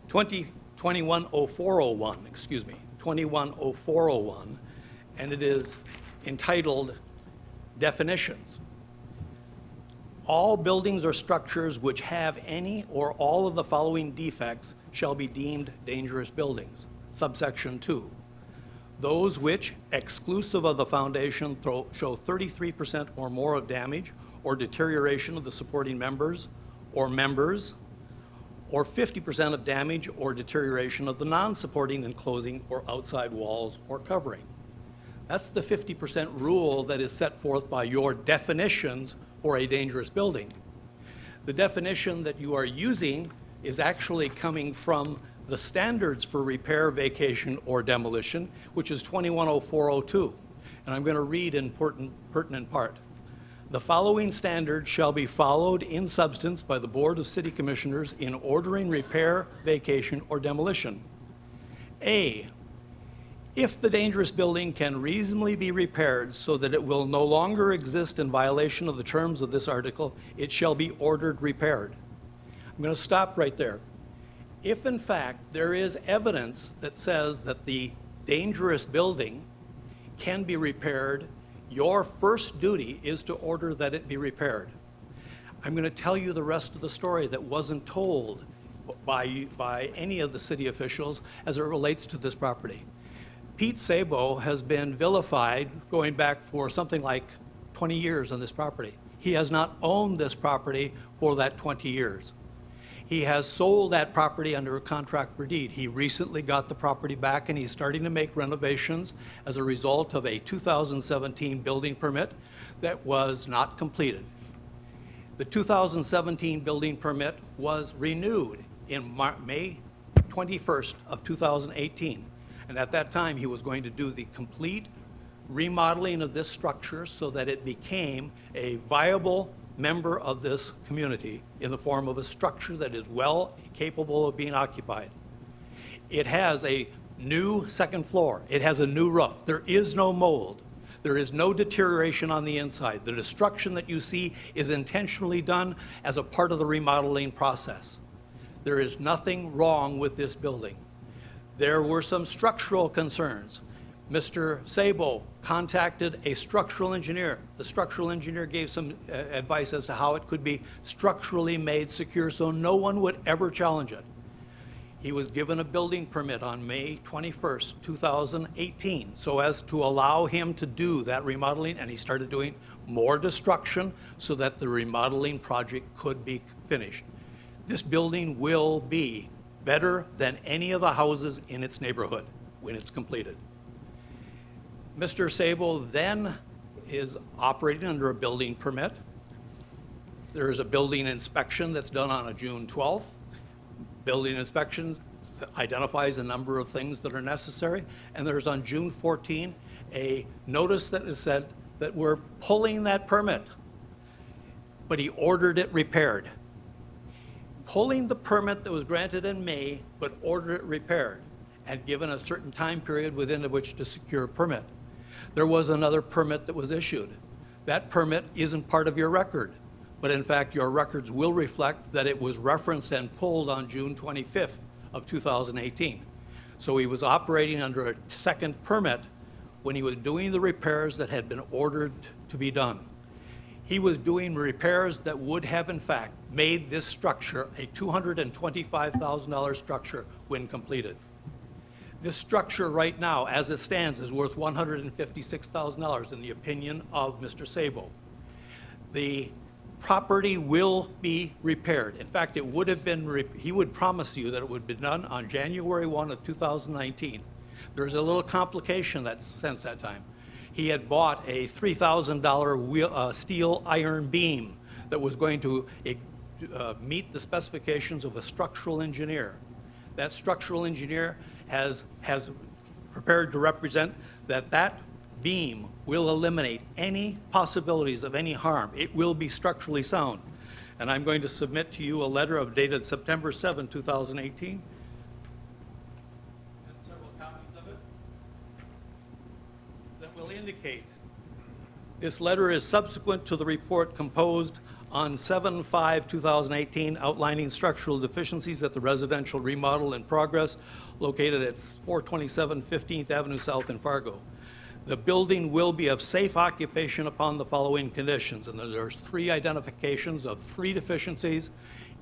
Twenty 210401, excuse me, 210401, and it is entitled Definitions. All buildings or structures which have any or all of the following defects shall be deemed dangerous buildings. Subsection 2. Those which, exclusive of the foundation, show 33% or more of damage or deterioration of the supporting members, or 50% of damage or deterioration of the non-supporting enclosing or outside walls or covering. That's the 50% rule that is set forth by your definitions for a dangerous building. The definition that you are using is actually coming from the standards for repair, vacation, or demolition, which is 210402. And I'm going to read in pertinent part. The following standards shall be followed in substance by the Board of City Commissioners in ordering repair, vacation, or demolition. A, if the dangerous building can reasonably be repaired so that it will no longer exist in violation of the terms of this article, it shall be ordered repaired. I'm going to stop right there. If in fact there is evidence that says that the dangerous building can be repaired, your first duty is to order that it be repaired. I'm going to tell you the rest of the story that wasn't told by any of the city officials as it relates to this property. Pete Sabo has been vilified going back for something like 20 years on this property. He has not owned this property for that 20 years. He has sold that property under a contract for deed. He recently got the property back and he's starting to make renovations as a result of a 2017 building permit that was not completed. The 2017 building permit was renewed in May 21st of 2018. And at that time, he was going to do the complete remodeling of this structure so that it became a viable member of this community in the form of a structure that is well capable of being occupied. It has a new second floor. It has a new roof. There is no mold. There is no deterioration on the inside. The destruction that you see is intentionally done as a part of the remodeling process. There is nothing wrong with this building. There were some structural concerns. Mr. Sabo contacted a structural engineer. The structural engineer gave some advice as to how it could be structurally made secure so no one would ever challenge it. He was given a building permit on May 21st, 2018, so as to allow him to do that remodeling, and he started doing more destruction so that the remodeling project could be finished. This building will be better than any of the houses in its neighborhood when it's completed. Mr. Sabo then is operating under a building permit. There is a building inspection that's done on a June 12th. Building inspection identifies a number of things that are necessary, and there's on June 14 a notice that is said that we're pulling that permit, but he ordered it repaired. Pulling the permit that was granted in May, but ordered it repaired, and given a certain time period within which to secure a permit. There was another permit that was issued. That permit isn't part of your record, but in fact, your records will reflect that it was referenced and pulled on June 25th of 2018. So he was operating under a second permit when he was doing the repairs that had been ordered to be done. He was doing repairs that would have in fact made this structure a $225,000 structure when completed. This structure right now, as it stands, is worth $156,000 in the opinion of Mr. Sabo. The property will be repaired. In fact, it would have been, he would promise you that it would be done on January 1 of 2019. There's a little complication since that time. He had bought a $3,000 steel iron beam that was going to meet the specifications of a structural engineer. That structural engineer has prepared to represent that beam will eliminate any possibilities of any harm. It will be structurally sound. And I'm going to submit to you a letter dated September 7, 2018. And several copies of it that will indicate. This letter is subsequent to the report composed on 7/5/2018 outlining structural deficiencies at the residential remodel in progress located at 427 15th Avenue South in Fargo. The building will be of safe occupation upon the following conditions, and there's 3 identifications of 3 deficiencies.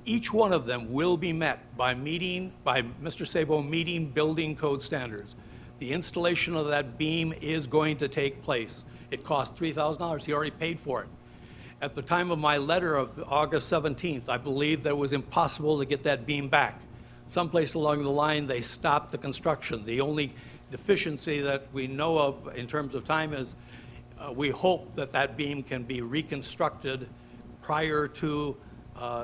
Each one of them will be met by Mr. Sabo meeting building code standards. The installation of that beam is going to take place. It cost $3,000. He already paid for it. At the time of my letter of August 17th, I believe that it was impossible to get that beam back. Someplace along the line, they stopped the construction. The only deficiency that we know of in terms of time is we hope that that beam can be reconstructed prior to,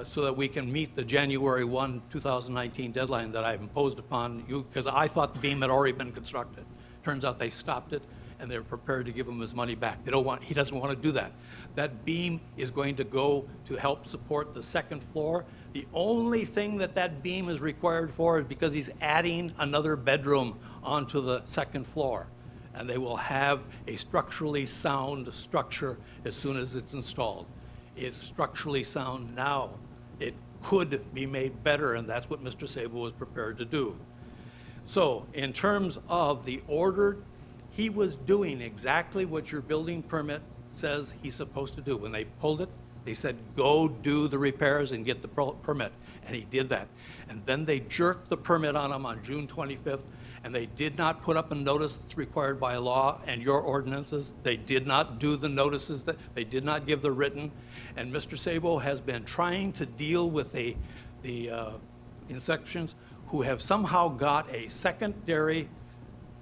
so that we can meet the January 1, 2019 deadline that I've imposed upon you, because I thought the beam had already been constructed. Turns out they stopped it, and they're prepared to give him his money back. He doesn't want to do that. That beam is going to go to help support the second floor. The only thing that beam is required for is because he's adding another bedroom onto the second floor. And they will have a structurally sound structure as soon as it's installed. It's structurally sound now. It could be made better, and that's what Mr. Sabo was prepared to do. So in terms of the order, he was doing exactly what your building permit says he's supposed to do. When they pulled it, they said, go do the repairs and get the permit. And he did that. And then they jerked the permit on him on June 25th, and they did not put up a notice that's required by law and your ordinances. They did not do the notices, they did not give the written. And Mr. Sabo has been trying to deal with the inspections who have somehow got a secondary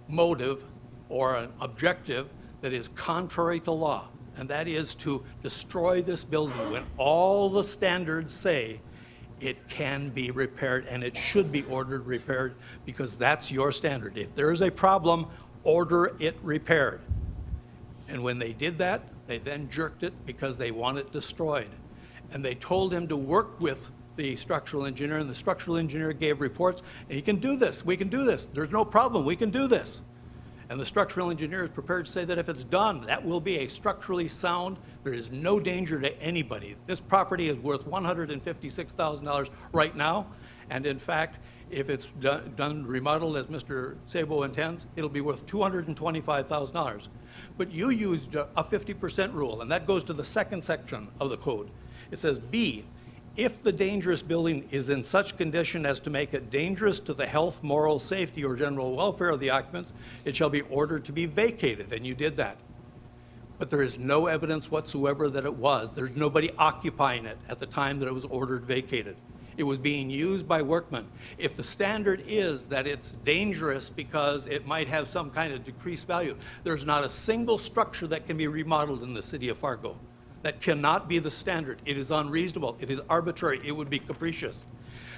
motive or an objective that is contrary to law, and that is to destroy this building when all the standards say it can be repaired and it should be ordered repaired, because that's your standard. If there is a problem, order it repaired. And when they did that, they then jerked it because they want it destroyed. And they told him to work with the structural engineer, and the structural engineer gave reports, and he can do this, we can do this, there's no problem, we can do this. And the structural engineer is prepared to say that if it's done, that will be a structurally sound. There is no danger to anybody. This property is worth $156,000 right now. And in fact, if it's done remodeled as Mr. Sabo intends, it'll be worth $225,000. But you used a 50% rule, and that goes to the second section of the code. It says, B, If the dangerous building is in such condition as to make it dangerous to the health, moral, safety, or general welfare of the occupants, it shall be ordered to be vacated, and you did that. But there is no evidence whatsoever that it was. There's nobody occupying it at the time that it was ordered vacated. It was being used by workmen. If the standard is that it's dangerous because it might have some kind of decreased value, there's not a single structure that can be remodeled in the city of Fargo. That cannot be the standard. It is unreasonable. It is arbitrary. It would be capricious.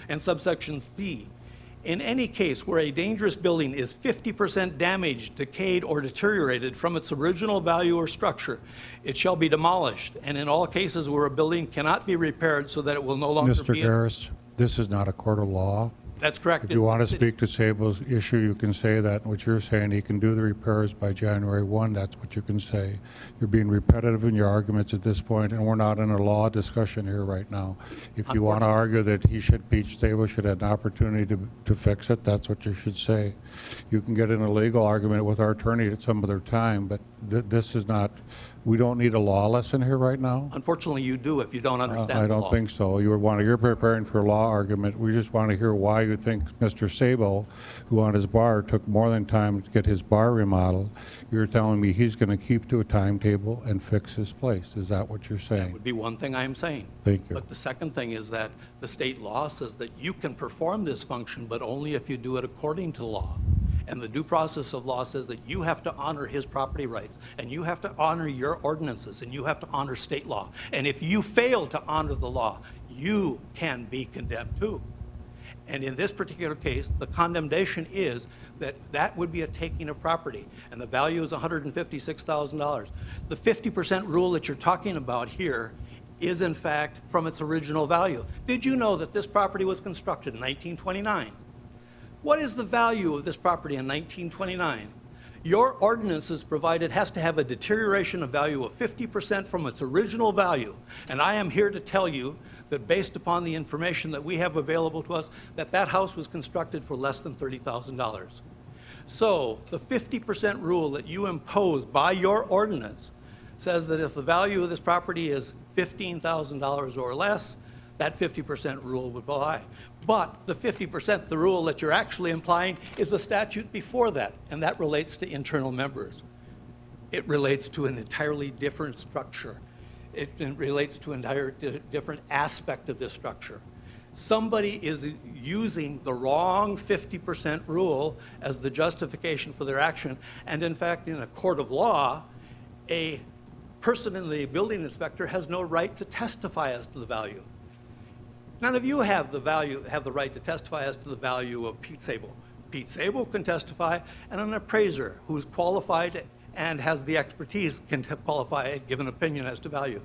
And subsection C, in any case where a dangerous building is 50% damaged, decayed, or deteriorated from its original value or structure, it shall be demolished. And in all cases where a building cannot be repaired so that it will no longer Mr. be... Garris, this is not a court of law. That's correct. If you want to speak to Sable's issue, you can say that. What you're saying, he can do the repairs by January 1, that's what you can say. You're being repetitive in your arguments at this point, and we're not in a law discussion here right now. If you want to argue that Pete Sable should have an opportunity to fix it, that's what you should say. You can get in a legal argument with our attorney at some other time, but this is not, we don't need a law lesson here right now? Unfortunately, you do if you don't understand I the don't law. think so. You're preparing for a law argument. We just want to hear why you think Mr. Sable, who on his bar took more than time to get his bar remodeled, you're telling me he's going to keep to a timetable and fix his place. Is that what you're That saying? would be one thing I am saying. Thank you. But the second thing is that the state law says that you can perform this function, but only if you do it according to law. And the due process of law says that you have to honor his property rights, and you have to honor your ordinances, and you have to honor state law. And if you fail to honor the law, you can be condemned too. And in this particular case, the condemnation is that that would be a taking of property, and the value is $156,000. The 50% rule that you're talking about here is in fact from its original value. Did you know that this property was constructed in 1929? What is the value of this property in 1929? Your ordinances provide it has to have a deterioration of value of 50% from its original value. And I am here to tell you that based upon the information that we have available to us, that that house was constructed for less than $30,000. So the 50% rule that you impose by your ordinance says that if the value of this property is $15,000 or less, that 50% rule would apply. But the 50%, the rule that you're actually implying, is the statute before that, and that relates to internal members. It relates to an entirely different structure. It relates to an entire different aspect of this structure. Somebody is using the wrong 50% rule as the justification for their action, and in fact, in a court of law, a person in the building inspector has no right to testify as to the value. None of you have the right to testify as to the value of Pete Sable. Pete Sable can testify, and an appraiser who's qualified and has the expertise can qualify and give an opinion as to value.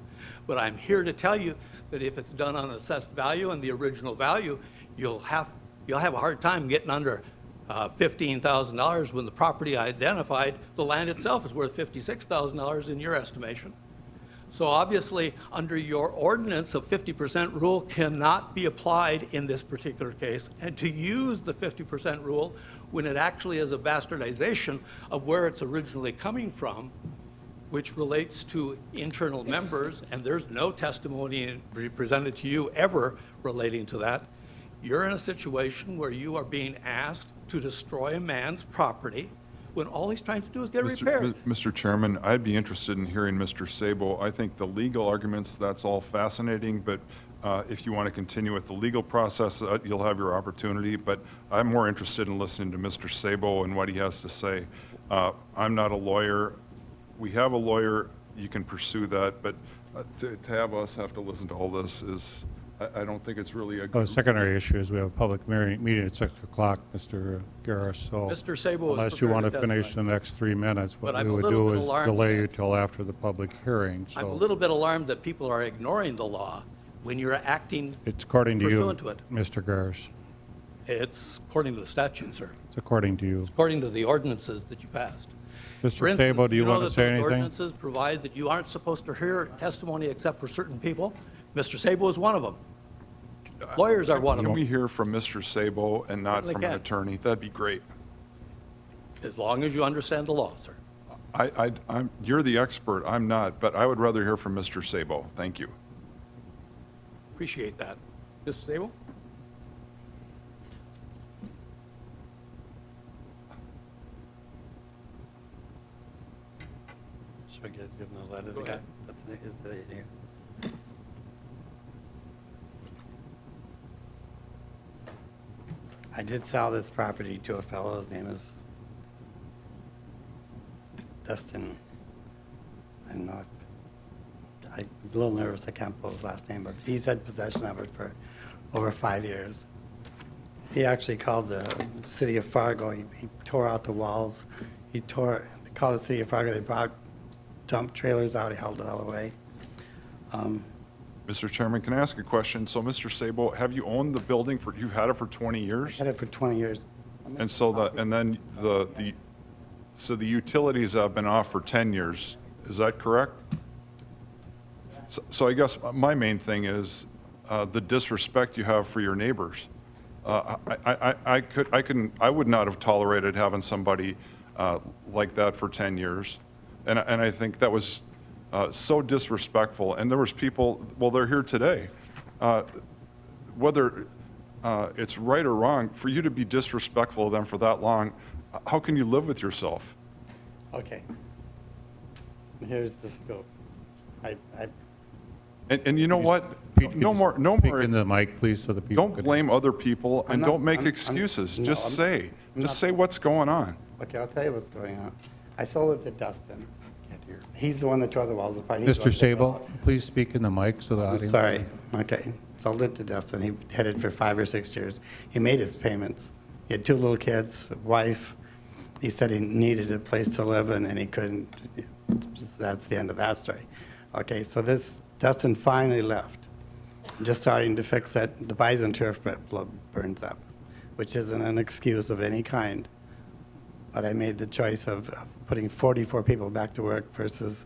But I'm here to tell you that if it's done on assessed value and the original value, you'll have a hard time getting under $15,000 when the property identified, the land itself is worth $56,000 in your estimation. So obviously, under your ordinance, a 50% rule cannot be applied in this particular case. And to use the 50% rule when it actually is a bastardization of where it's originally coming from, which relates to internal members, and there's no testimony presented to you ever relating to that, you're in a situation where you are being asked to destroy a man's property when all he's trying to do is get it repaired. Mr. Chairman, I'd be interested in hearing Mr. Sable. I think the legal arguments, that's all fascinating, but if you want to continue with the legal process, you'll have your opportunity, but I'm more interested in listening to Mr. Sable and what he has to say. I'm not a lawyer. We have a lawyer, you can pursue that, but to have us have to listen to all this is, I don't think it's really a The good... secondary issue is we have a public meeting at 6 o'clock, Mr. Garris, so Mr. Sable is unless you want to prepared to finish testify. the next 3 minutes, what But I'm we a would little do bit is alarmed delay you that- till after the public hearing, I'm a so little bit alarmed that people are ignoring the law when you're acting it's according to you, pursuant to it. Mr. Garris. It's according to the statute, sir. It's according to you. According to the ordinances that you passed. For Mr. instance, Sable, do you know want to that say those anything? ordinances provide that you aren't supposed to hear testimony except for certain people? Mr. Sable is one of them. Lawyers are one of Can we them, hear from Mr. Sable and not Certainly from an can. attorney? That'd be great. as long as you understand the law, sir. You're the expert, I'm not, but I would rather hear from Mr. Sabo. Thank you. Appreciate that. Mr. Sable? Should I give him the letter? Go ahead. That's here. I did sell this property to a fellow. His name is Dustin. I'm a little nervous I can't pull his last name, but he's had possession of it for over 5 years. He actually called the city of Fargo. He tore out the walls. They called the city of Fargo. They brought dump trailers out. He held it all away. Mr. Chairman, can I ask a question? So, Mr. Sabo, have you owned the building you've had it for 20 years? Had it for 20 years. And so the utilities have been off for 10 years. Is that correct? So I guess my main thing is the disrespect you have for your neighbors. I would not have tolerated having somebody like that for 10 years. And I think that was so disrespectful. And there was people, well, they're here today. Whether it's right or wrong, for you to be disrespectful of them for that long, how can you live with yourself? Okay. Here's the scope. And you know what? Pete, No more. Speak into the mic, please, so the people Don't can. blame other people and I'm not- don't make I'm- excuses. I'm- Just no, say. I'm Just not- say what's going on. Okay, I'll tell you what's going on. I sold it to Dustin. He's the one that tore the walls apart. He's the one Mr. that took it Sable, out. please speak in the mic so the I'm audience. sorry. Okay. Sold it to Dustin. He had it for 5 or 6 years. He made his payments. He had 2 little kids, a wife. He said he needed a place to live in, and he couldn't. That's the end of that story. Okay, so Dustin finally left. Just starting to fix that. The bison turf burns up, which isn't an excuse of any kind. But I made the choice of putting 44 people back to work versus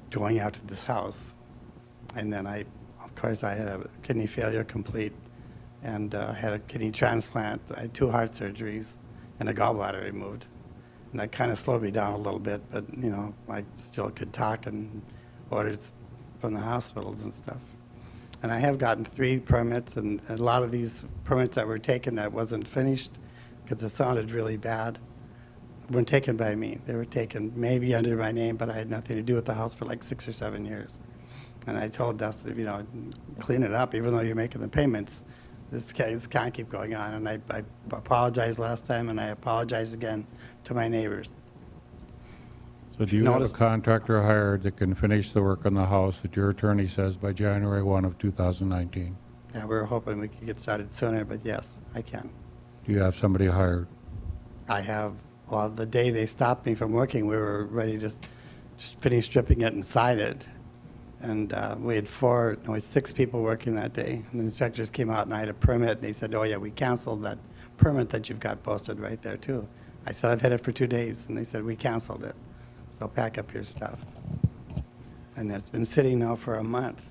going out to this house. And then of course, I had a kidney failure complete, and I had a kidney transplant. I had 2 heart surgeries and a gallbladder removed. And that kind of slowed me down a little bit, but, I still could talk and orders from the hospitals and stuff. And I have gotten 3 permits, and a lot of these permits that were taken that wasn't finished because it sounded really bad weren't taken by me. They were taken maybe under my name, but I had nothing to do with the house for like 6 or 7 years. And I told Dustin, clean it up, even though you're making the payments. This can't keep going on. And I apologized last time, and I apologize again to my neighbors. So do you have a Notice- contractor hired that can finish the work on the house that your attorney says by January 1 of 2019? Yeah, we were hoping we could get started sooner, but yes, I can. Do you have somebody hired? I have, well, the day they stopped me from working, we were ready to just finish stripping it inside it. And we had 6 people working that day. And the inspectors came out, and I had a permit, and they said, oh, yeah, we canceled that permit that you've got posted right there, too. I said, I've had it for 2 days, and they said, we canceled it. So pack up your stuff. And it's been sitting now for a month.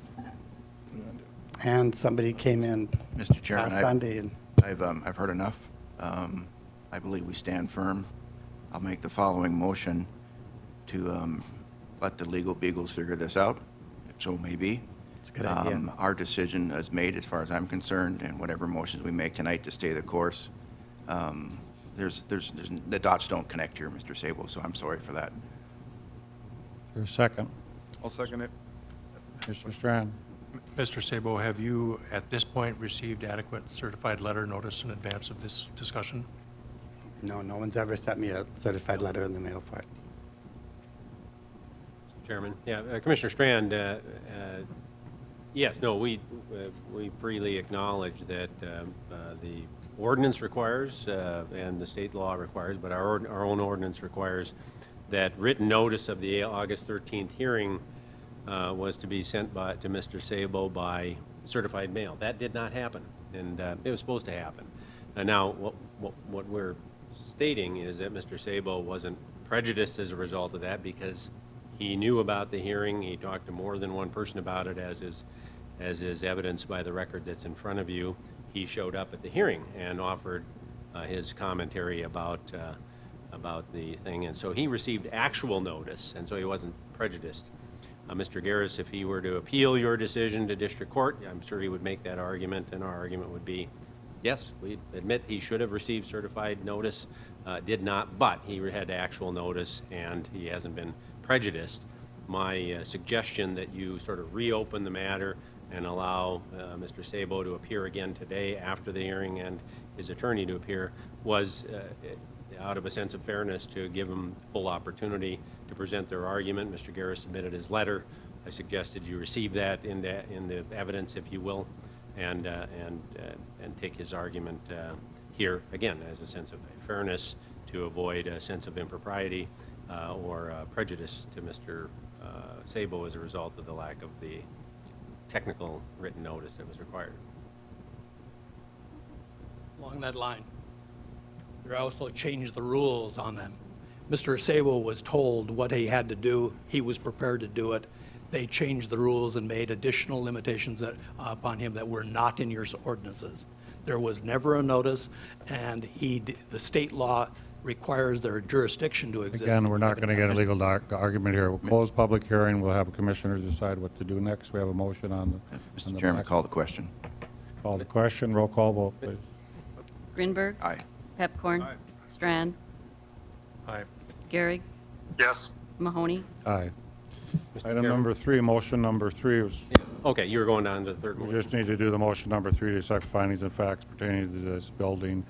And somebody came in Mr. Chairman, last Sunday, and I've heard enough. I believe we stand firm. I'll make the following motion to let the legal beagles figure this out, if so may be. it's a good idea. Our decision is made, as far as I'm concerned, and whatever motions we make tonight to stay the course. The dots don't connect here, Mr. Sable, so I'm sorry for that. For a second. I'll second it. Mr. Strand? Mr. Sabo, have you, at this point, received adequate certified letter notice in advance of this discussion? No one's ever sent me a certified letter in the mail for it. Chairman, yeah, Commissioner Strand, yes, no, we freely acknowledge that the ordinance requires, and the state law requires, but our own ordinance requires that written notice of the August 13th hearing was to be sent to Mr. Sabo by certified mail. That did not happen, and it was supposed to happen. And now, what we're stating is that Mr. Sabo wasn't prejudiced as a result of that because he knew about the hearing. He talked to more than one person about it, as is evidenced by the record that's in front of you. He showed up at the hearing and offered his commentary about the thing, and so he received actual notice, and so he wasn't prejudiced. Mr. Garris, if he were to appeal your decision to district court, I'm sure he would make that argument, and our argument would be, yes, we admit he should have received certified notice, did not, but he had actual notice, and he hasn't been prejudiced. My suggestion that you sort of reopen the matter and allow Mr. Sabo to appear again today after the hearing and his attorney to appear was out of a sense of fairness to give them full opportunity to present their argument. Mr. Garris submitted his letter. I suggested you receive that in the evidence, if you will, and take his argument here, again, as a sense of fairness to avoid a sense of impropriety or prejudice to Mr. Sabo as a result of the lack of the technical written notice that was required. Along that line, they also changed the rules on them. Mr. Sabo was told what he had to do. He was prepared to do it. They changed the rules and made additional limitations upon him that were not in your ordinances. There was never a notice, and the state law requires their jurisdiction to exist. Again, we're not going to get a legal argument here. We'll close public hearing. We'll have commissioners decide what to do next. We have a motion on the... Mr. Chairman, call the question. Call the question. Roll call vote, please. Grinberg. Aye. Pepcorn. Aye. Strand. Aye. Gehrig. Yes. Mahoney. Aye. Mr. Item Chairman? number 3, motion number 3 was... Okay, you were going on to the third We motion. just need to do the motion number 3 to accept findings and facts pertaining to this building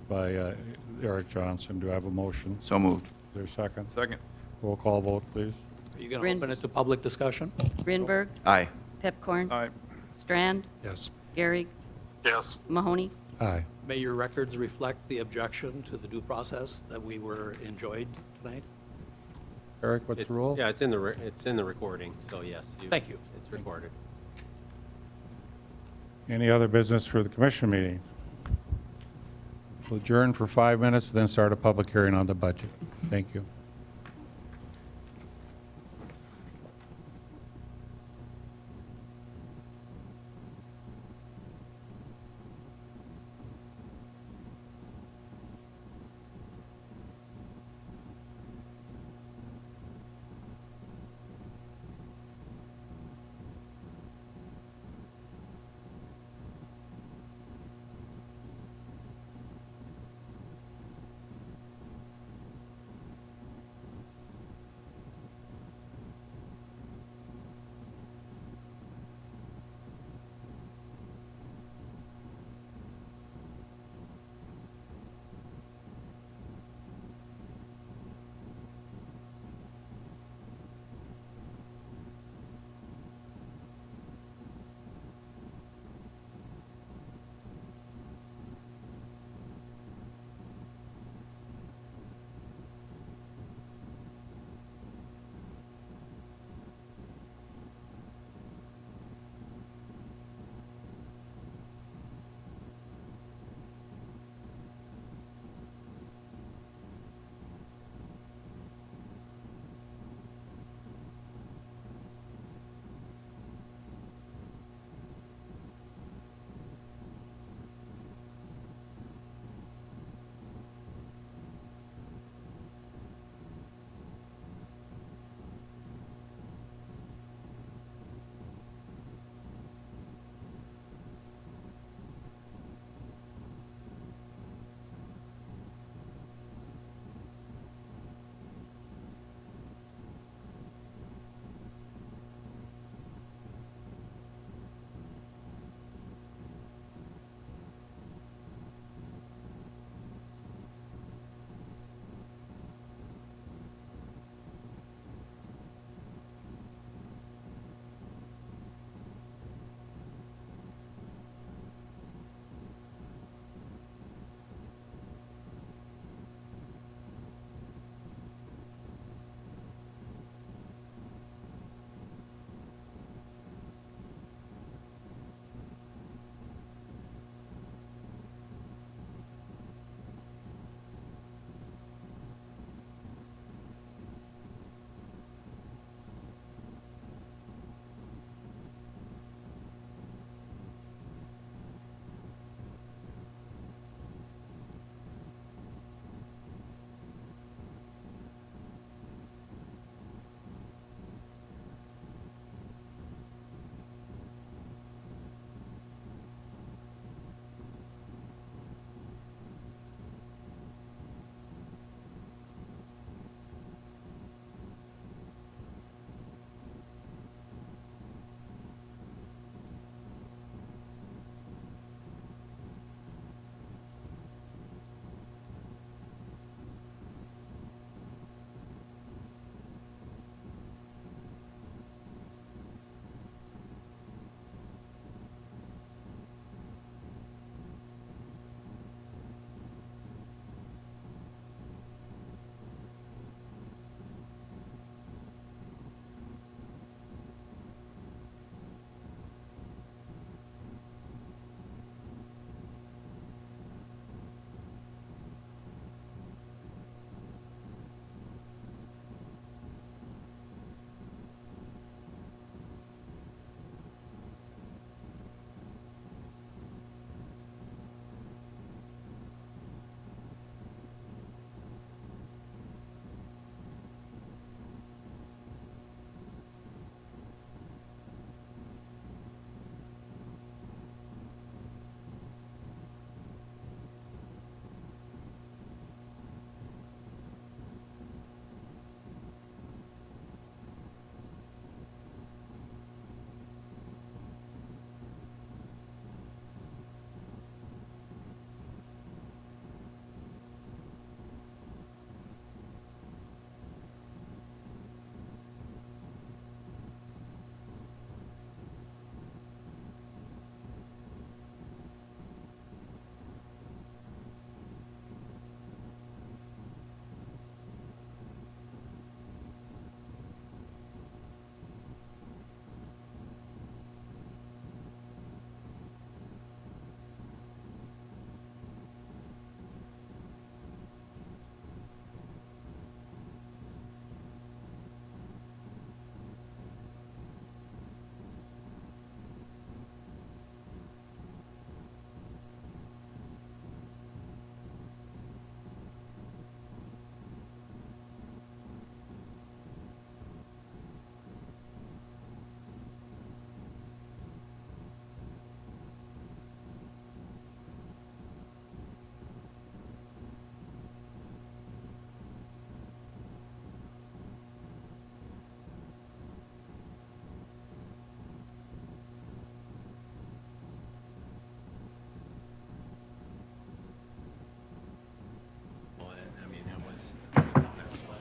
by Eric Johnson. Do I have a motion? So moved. Is there a second? Second. Roll call vote, please. Are you going to open it to public discussion? Grinberg. Aye. Pepcorn. Aye. Strand. Yes. Gehrig. Yes. Mahoney. Aye. May your records reflect the objection to the due process that we were enjoyed tonight? Eric, what's the rule? Yeah, it's in the recording, so yes. Thank you. It's recorded. Any other business for the commission meeting? We'll adjourn for 5 minutes, then start a public hearing on the budget. Thank you.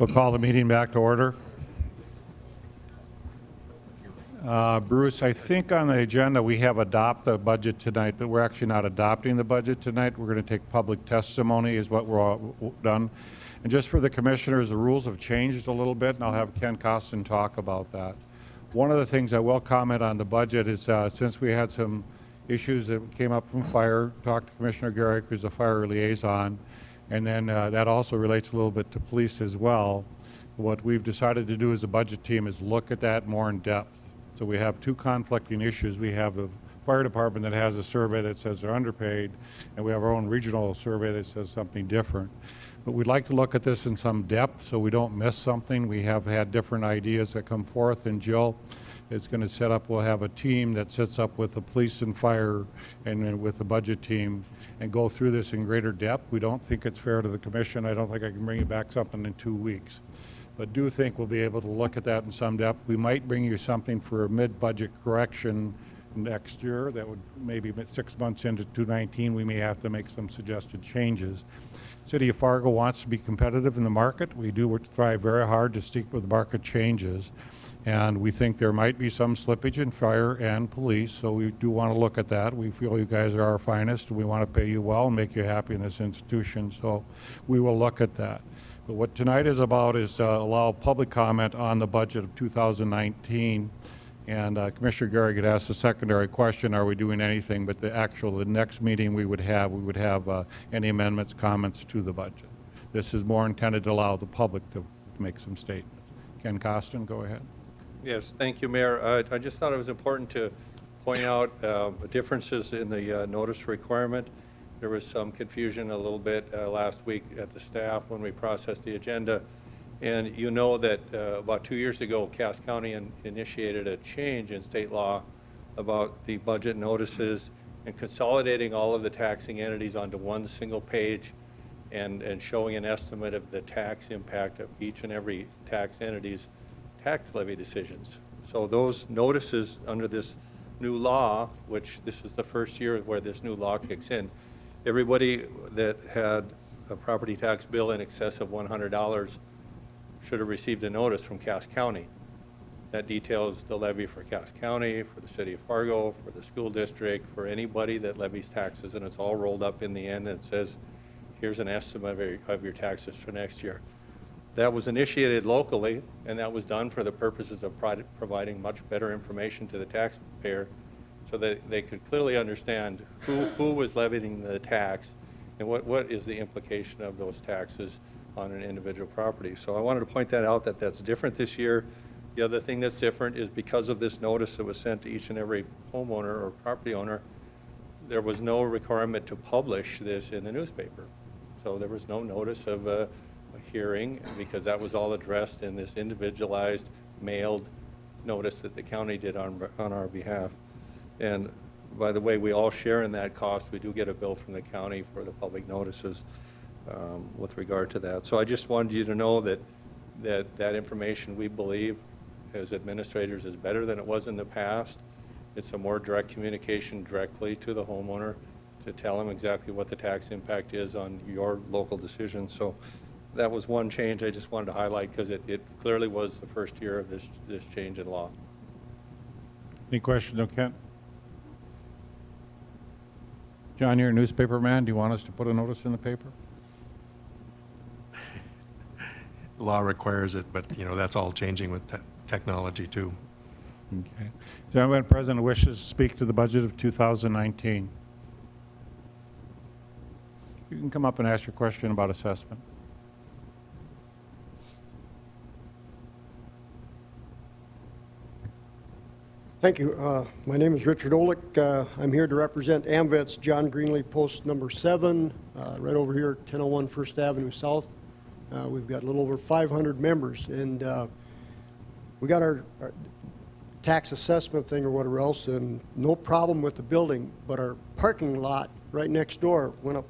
We'll call the meeting back to order. Bruce, I think on the agenda we have adopt the budget tonight, but we're actually not adopting the budget tonight. We're going to take public testimony is what we're all done. And just for the commissioners, the rules have changed a little bit, and I'll have Ken Costin talk about that. One of the things I will comment on the budget is since we had some issues that came up from fire, talked to Commissioner Garrick, who's the fire liaison, and then that also relates a little bit to police as well. What we've decided to do as a budget team is look at that more in depth. So we have two conflicting issues. We have the fire department that has a survey that says they're underpaid, and we have our own regional survey that says something different. But we'd like to look at this in some depth so we don't miss something. We have had different ideas that come forth, and Jill is going to set up, we'll have a team that sits up with the police and fire and then with the budget team and go through this in greater depth. We don't think it's fair to the commission. I don't think I can bring you back something in 2 weeks. But do think we'll be able to look at that in some depth. We might bring you something for a mid-budget correction next year. That would maybe 6 months into 2019, we may have to make some suggested changes. City of Fargo wants to be competitive in the market. We do try very hard to stick with market changes. And we think there might be some slippage in fire and police, so we do want to look at that. We feel you guys are our finest, and we want to pay you well and make you happy in this institution, so we will look at that. But what tonight is about is allow public comment on the budget of 2019. And Commissioner Garrick had asked a secondary question, are we doing anything? But the next meeting we would have any amendments, comments to the budget. This is more intended to allow the public to make some statements. Ken Costin, go ahead. Yes, thank you, Mayor. I just thought it was important to point out differences in the notice requirement. There was some confusion a little bit last week at the staff when we processed the agenda. And you know that about 2 years ago, Cass County initiated a change in state law about the budget notices and consolidating all of the taxing entities onto one single page and showing an estimate of the tax impact of each and every tax entity's tax levy decisions. So those notices under this new law, which this is the first year where this new law kicks in, everybody that had a property tax bill in excess of $100 should have received a notice from Cass County. That details the levy for Cass County, for the city of Fargo, for the school district, for anybody that levies taxes, and it's all rolled up in the end and it says, here's an estimate of your taxes for next year. That was initiated locally, and that was done for the purposes of providing much better information to the taxpayer so that they could clearly understand who was levying the tax and what is the implication of those taxes on an individual property. So I wanted to point that out, that that's different this year. The other thing that's different is because of this notice that was sent to each and every homeowner or property owner, there was no requirement to publish this in the newspaper. So there was no notice of a hearing because that was all addressed in this individualized mailed notice that the county did on our behalf. And by the way, we all share in that cost. We do get a bill from the county for the public notices with regard to that. So I just wanted you to know that information, we believe, as administrators, is better than it was in the past. It's a more direct communication directly to the homeowner to tell them exactly what the tax impact is on your local decision. So that was one change I just wanted to highlight because it clearly was the first year of this change in law. Any questions of Kent? John, you're a newspaper man. Do you want us to put a notice in the paper? Law requires it, but that's all changing with technology too. Okay. Is there anyone present who wishes to speak to the budget of 2019? You can come up and ask your question about assessment. Thank you. My name is Richard Olick. I'm here to represent AMVET's John Greenlee Post number 7, right over here, 1001 First Avenue South. We've got a little over 500 members, and we got our tax assessment thing or whatever else, and no problem with the building, but our parking lot right next door went up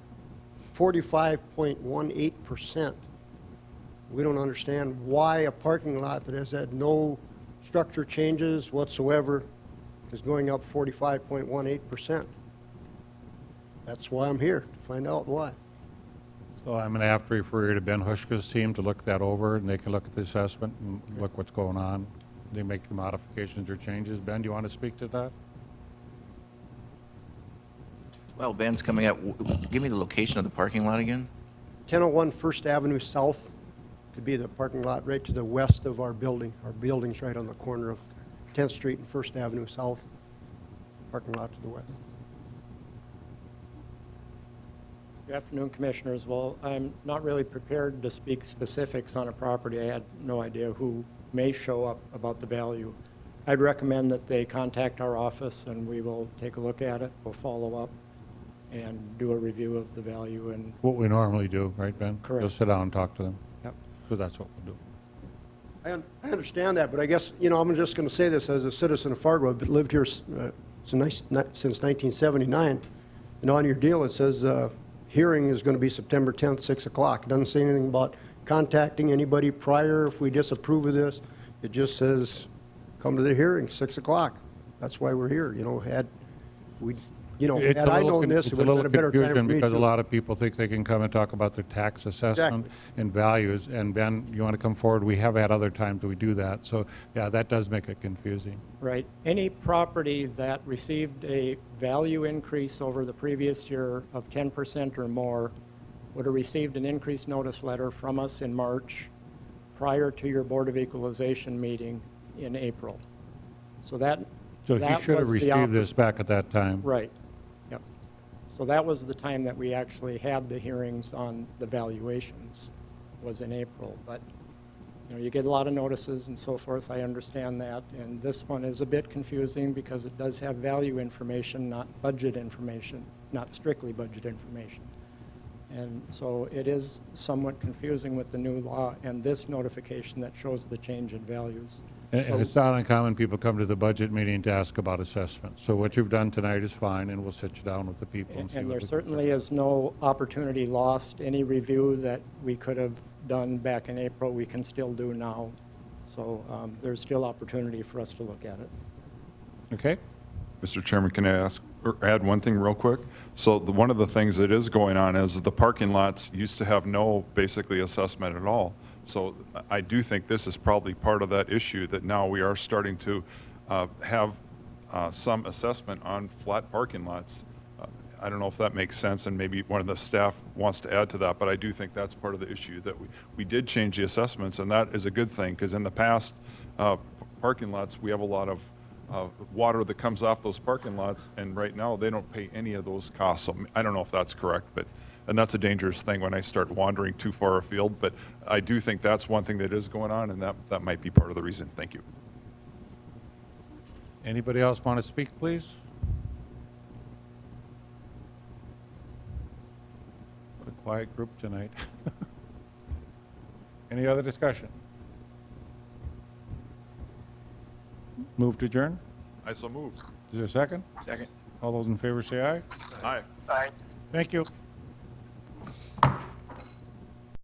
45.18%. We don't understand why a parking lot that has had no structure changes whatsoever is going up 45.18%. That's why I'm here, to find out why. So I'm going to have to refer you to Ben Hushka's team to look that over, and they can look at the assessment and look what's going on. They make the modifications or changes. Ben, do you want to speak to that? Well, Ben's coming up. Give me the location of the parking lot again. 1001 First Avenue South could be the parking lot right to the west of our building. Our building's right on the corner of 10th Street and First Avenue South. Parking lot to the west. Good afternoon, Commissioners. Well, I'm not really prepared to speak specifics on a property. I had no idea who may show up about the value. I'd recommend that they contact our office and we will take a look at it. We'll follow up and do a review of the value and. What we normally do, right, Ben? Correct. Just sit down and talk to them. Yep. So that's what we'll do. I understand that, but I guess, you know, I'm just going to say this as a citizen of Fargo. I've lived here since 1979. And on your deal, it says hearing is going to be September 10th, 6 o'clock. It doesn't say anything about contacting anybody prior if we disapprove of this. It just says, come to the hearing, 6 o'clock. That's why we're here, you know, had I known this, it would have been a better time for me Because a to. lot of people think they can come and talk about their tax assessment and values. And Ben, you want to come forward? We have had other times we do that. So, yeah, that does make it confusing. Right. Any property that received a value increase over the previous year of 10% or more would have received an increase notice letter from us in March prior to your Board of Equalization meeting in April. So So that he should have was the received this back at that time. Right. Yep. So that was the time that we actually had the hearings on the valuations, was in April. But, you know, you get a lot of notices and so forth. I understand that. And this one is a bit confusing because it does have value information, not budget information, not strictly budget information. And so it is somewhat confusing with the new law and this notification that shows the change in values. And it's not uncommon, people come to the budget meeting to ask about assessments. So what you've done tonight is fine, and we'll sit you down with the people and see And what there we can certainly is no opportunity lost. Any review that we could have done back in April, we can still do now. So there's still opportunity for us to look at it. Okay. Mr. Chairman, can I ask or add one thing real quick? So one of the things that is going on is the parking lots used to have no basically assessment at all. So I do think this is probably part of that issue, that now we are starting to have some assessment on flat parking lots. I don't know if that makes sense, and maybe one of the staff wants to add to that, but I do think that's part of the issue, that we did change the assessments, and that is a good thing, because in the past, parking lots, we have a lot of water that comes off those parking lots, and right now, they don't pay any of those costs. So I don't know if that's correct, and that's a dangerous thing when I start wandering too far afield, but I do think that's one thing that is going on, and that might be part of the reason. Thank you. Anybody else want to speak, please? What a quiet group tonight. Any other discussion? Move to adjourn? I so moved. Is there a second? Second. All those in favor say aye. Aye. Aye. Thank you.